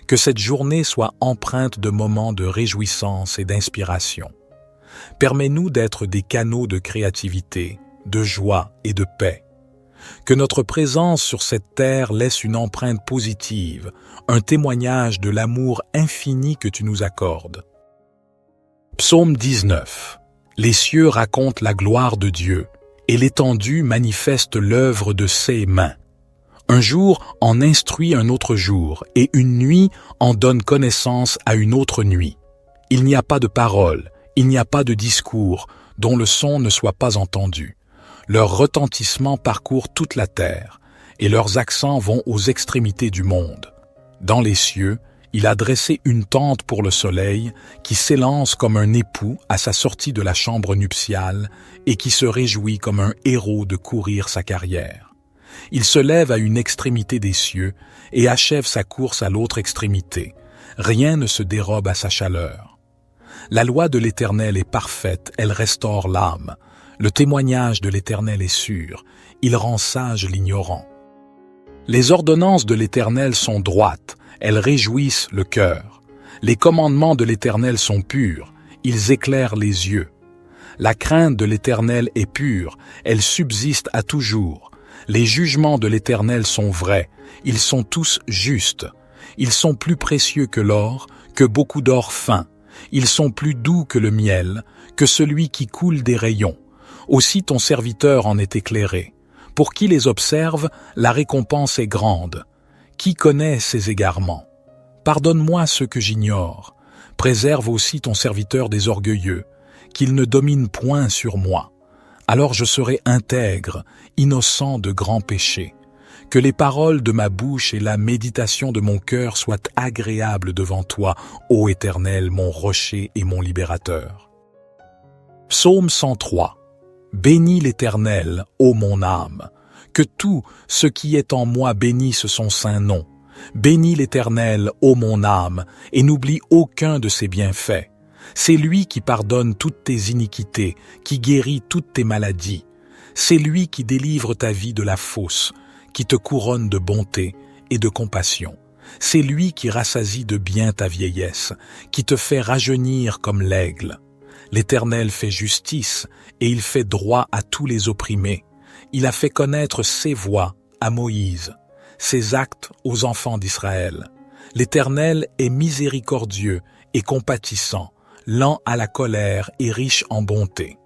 Que cette journée soit empreinte de moments de réjouissance et d'inspiration. Permets-nous d'être des canaux de créativité, de joie et de paix. Que notre présence sur cette terre laisse une empreinte positive, un témoignage de l'amour infini que tu nous accordes. Psaume 19. Les cieux racontent la gloire de Dieu, et l'étendue manifeste l'œuvre de ses mains. Un jour en instruit un autre jour, et une nuit en donne connaissance à une autre nuit. Il n'y a pas de parole, il n'y a pas de discours, dont le son ne soit pas entendu. Leur retentissement parcourt toute la terre, et leurs accents vont aux extrémités du monde. Dans les cieux, il a dressé une tente pour le soleil, qui s'élance comme un époux à sa sortie de la chambre nuptiale, et qui se réjouit comme un héros de courir sa carrière. Il se lève à une extrémité des cieux, et achève sa course à l'autre extrémité. Rien ne se dérobe à sa chaleur. La loi de l'Éternel est parfaite, elle restaure l'âme. Le témoignage de l'Éternel est sûr, il rend sage l'ignorant. Les ordonnances de l'Éternel sont droites, elles réjouissent le cœur. Les commandements de l'Éternel sont purs, ils éclairent les yeux. La crainte de l'Éternel est pure, elle subsiste à toujours. Les jugements de l'Éternel sont vrais, ils sont tous justes. Ils sont plus précieux que l'or, que beaucoup d'or fin. Ils sont plus doux que le miel, que celui qui coule des rayons. Aussi ton serviteur en est éclairé. Pour qui les observe, la récompense est grande. Qui connaît ses égarements? Pardonne-moi ce que j'ignore. Préserve aussi ton serviteur des orgueilleux, qu'il ne domine point sur moi. Alors je serai intègre, innocent de grands péchés. Que les paroles de ma bouche et la méditation de mon cœur soient agréables devant toi, ô Éternel, mon rocher et mon libérateur. Psaume 103. Bénis l'Éternel, ô mon âme. Que tout ce qui est en moi bénisse son saint nom. Bénis l'Éternel, ô mon âme, et n'oublie aucun de ses bienfaits. C'est lui qui pardonne toutes tes iniquités, qui guérit toutes tes maladies. C'est lui qui délivre ta vie de la fosse, qui te couronne de bonté et de compassion. C'est lui qui rassasie de bien ta vieillesse, qui te fait rajeunir comme l'aigle. L'Éternel fait justice et il fait droit à tous les opprimés. Il a fait connaître ses voies à Moïse, ses actes aux enfants d'Israël. L'Éternel est miséricordieux et compatissant, lent à la colère et riche en bonté.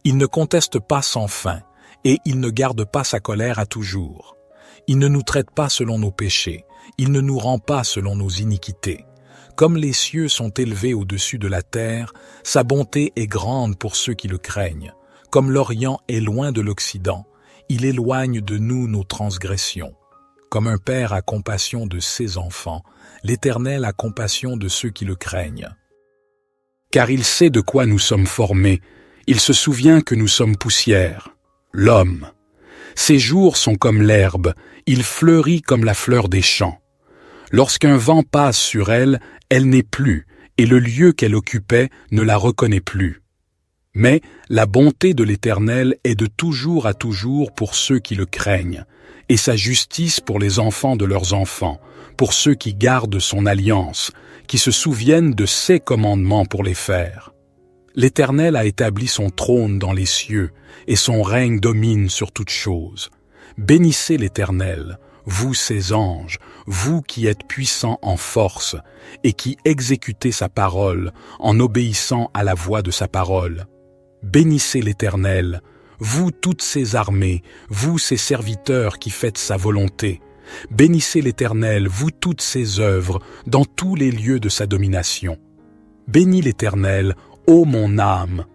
Il ne conteste pas sans fin, et il ne garde pas sa colère à toujours. Il ne nous traite pas selon nos péchés, il ne nous rend pas selon nos iniquités. Comme les cieux sont élevés au-dessus de la terre, sa bonté est grande pour ceux qui le craignent. Comme l'Orient est loin de l'Occident, il éloigne de nous nos transgressions. Comme un père a compassion de ses enfants, l'Éternel a compassion de ceux qui le craignent. Car il sait de quoi nous sommes formés, il se souvient que nous sommes poussière, l'homme. Ses jours sont comme l'herbe, il fleurit comme la fleur des champs. Lorsqu'un vent passe sur elle, elle n'est plus, et le lieu qu'elle occupait ne la reconnaît plus. Mais la bonté de l'Éternel est de toujours à toujours pour ceux qui le craignent, et sa justice pour les enfants de leurs enfants, pour ceux qui gardent son alliance, qui se souviennent de ses commandements pour les faire. L'Éternel a établi son trône dans les cieux, et son règne domine sur toutes choses. Bénissez l'Éternel, vous ses anges, vous qui êtes puissants en force, et qui exécutez sa parole en obéissant à la voix de sa parole. Bénissez l'Éternel, vous toutes ses armées, vous ses serviteurs qui faites sa volonté. Bénissez l'Éternel, vous toutes ses œuvres, dans tous les lieux de sa domination. Bénis l'Éternel, ô mon âme.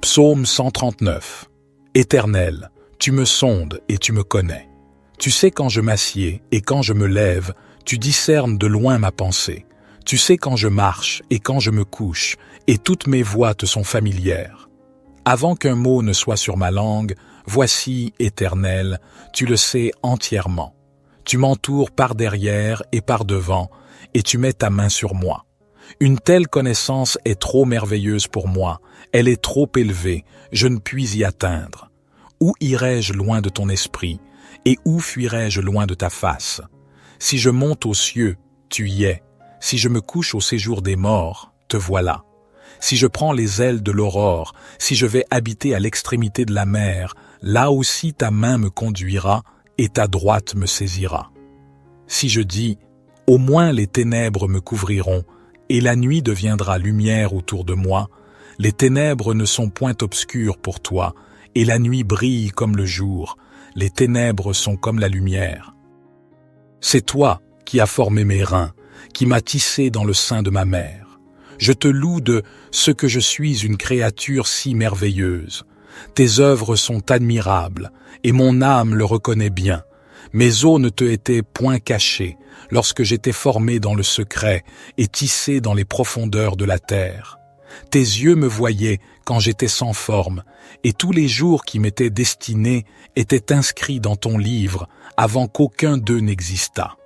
Psaume 139. Éternel, tu me sondes et tu me connais. Tu sais quand je m'assieds et quand je me lève, tu discernes de loin ma pensée. Tu sais quand je marche et quand je me couche, et toutes mes voies te sont familières. Avant qu'un mot ne soit sur ma langue, voici, Éternel, tu le sais entièrement. Tu m'entoures par derrière et par devant, et tu mets ta main sur moi. Une telle connaissance est trop merveilleuse pour moi, elle est trop élevée, je ne puis y atteindre. Où irai-je loin de ton esprit, et où fuirai-je loin de ta face? Si je monte aux cieux, tu y es. Si je me couche au séjour des morts, te voilà. Si je prends les ailes de l'aurore, si je vais habiter à l'extrémité de la mer, là aussi ta main me conduira et ta droite me saisira. Si je dis, au moins les ténèbres me couvriront, et la nuit deviendra lumière autour de moi, les ténèbres ne sont point obscures pour toi, et la nuit brille comme le jour, les ténèbres sont comme la lumière. C'est toi qui as formé mes reins, qui m'as tissé dans le sein de ma mère. Je te loue de ce que je suis une créature si merveilleuse. Tes œuvres sont admirables, et mon âme le reconnaît bien. Mes os ne te étaient point cachés, lorsque j'étais formé dans le secret et tissé dans les profondeurs de la terre. Tes yeux me voyaient quand j'étais sans forme, et tous les jours qui m'étaient destinés étaient inscrits dans ton livre avant qu'aucun d'eux n'existât.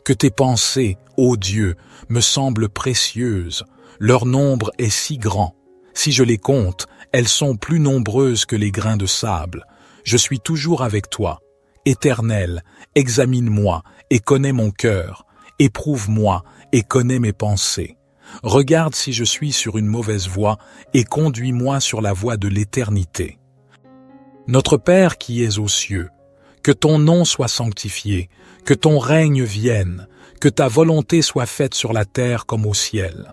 Que tes pensées, ô Dieu, me semblent précieuses, leur nombre est si grand. Si je les compte, elles sont plus nombreuses que les grains de sable. Je suis toujours avec toi. Éternel, examine-moi et connais mon cœur. Éprouve-moi et connais mes pensées. Regarde si je suis sur une mauvaise voie et conduis-moi sur la voie de l'éternité. Notre Père qui es aux cieux, que ton nom soit sanctifié, que ton règne vienne, que ta volonté soit faite sur la terre comme au ciel.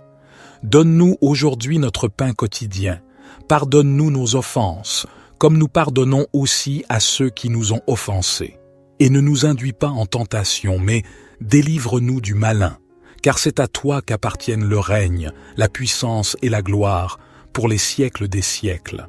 Donne-nous aujourd'hui notre pain quotidien. Pardonne-nous nos offenses, comme nous pardonnons aussi à ceux qui nous ont offensés. Et ne nous induis pas en tentation, mais délivre-nous du malin, car c'est à toi qu'appartiennent le règne, la puissance et la gloire, pour les siècles des siècles.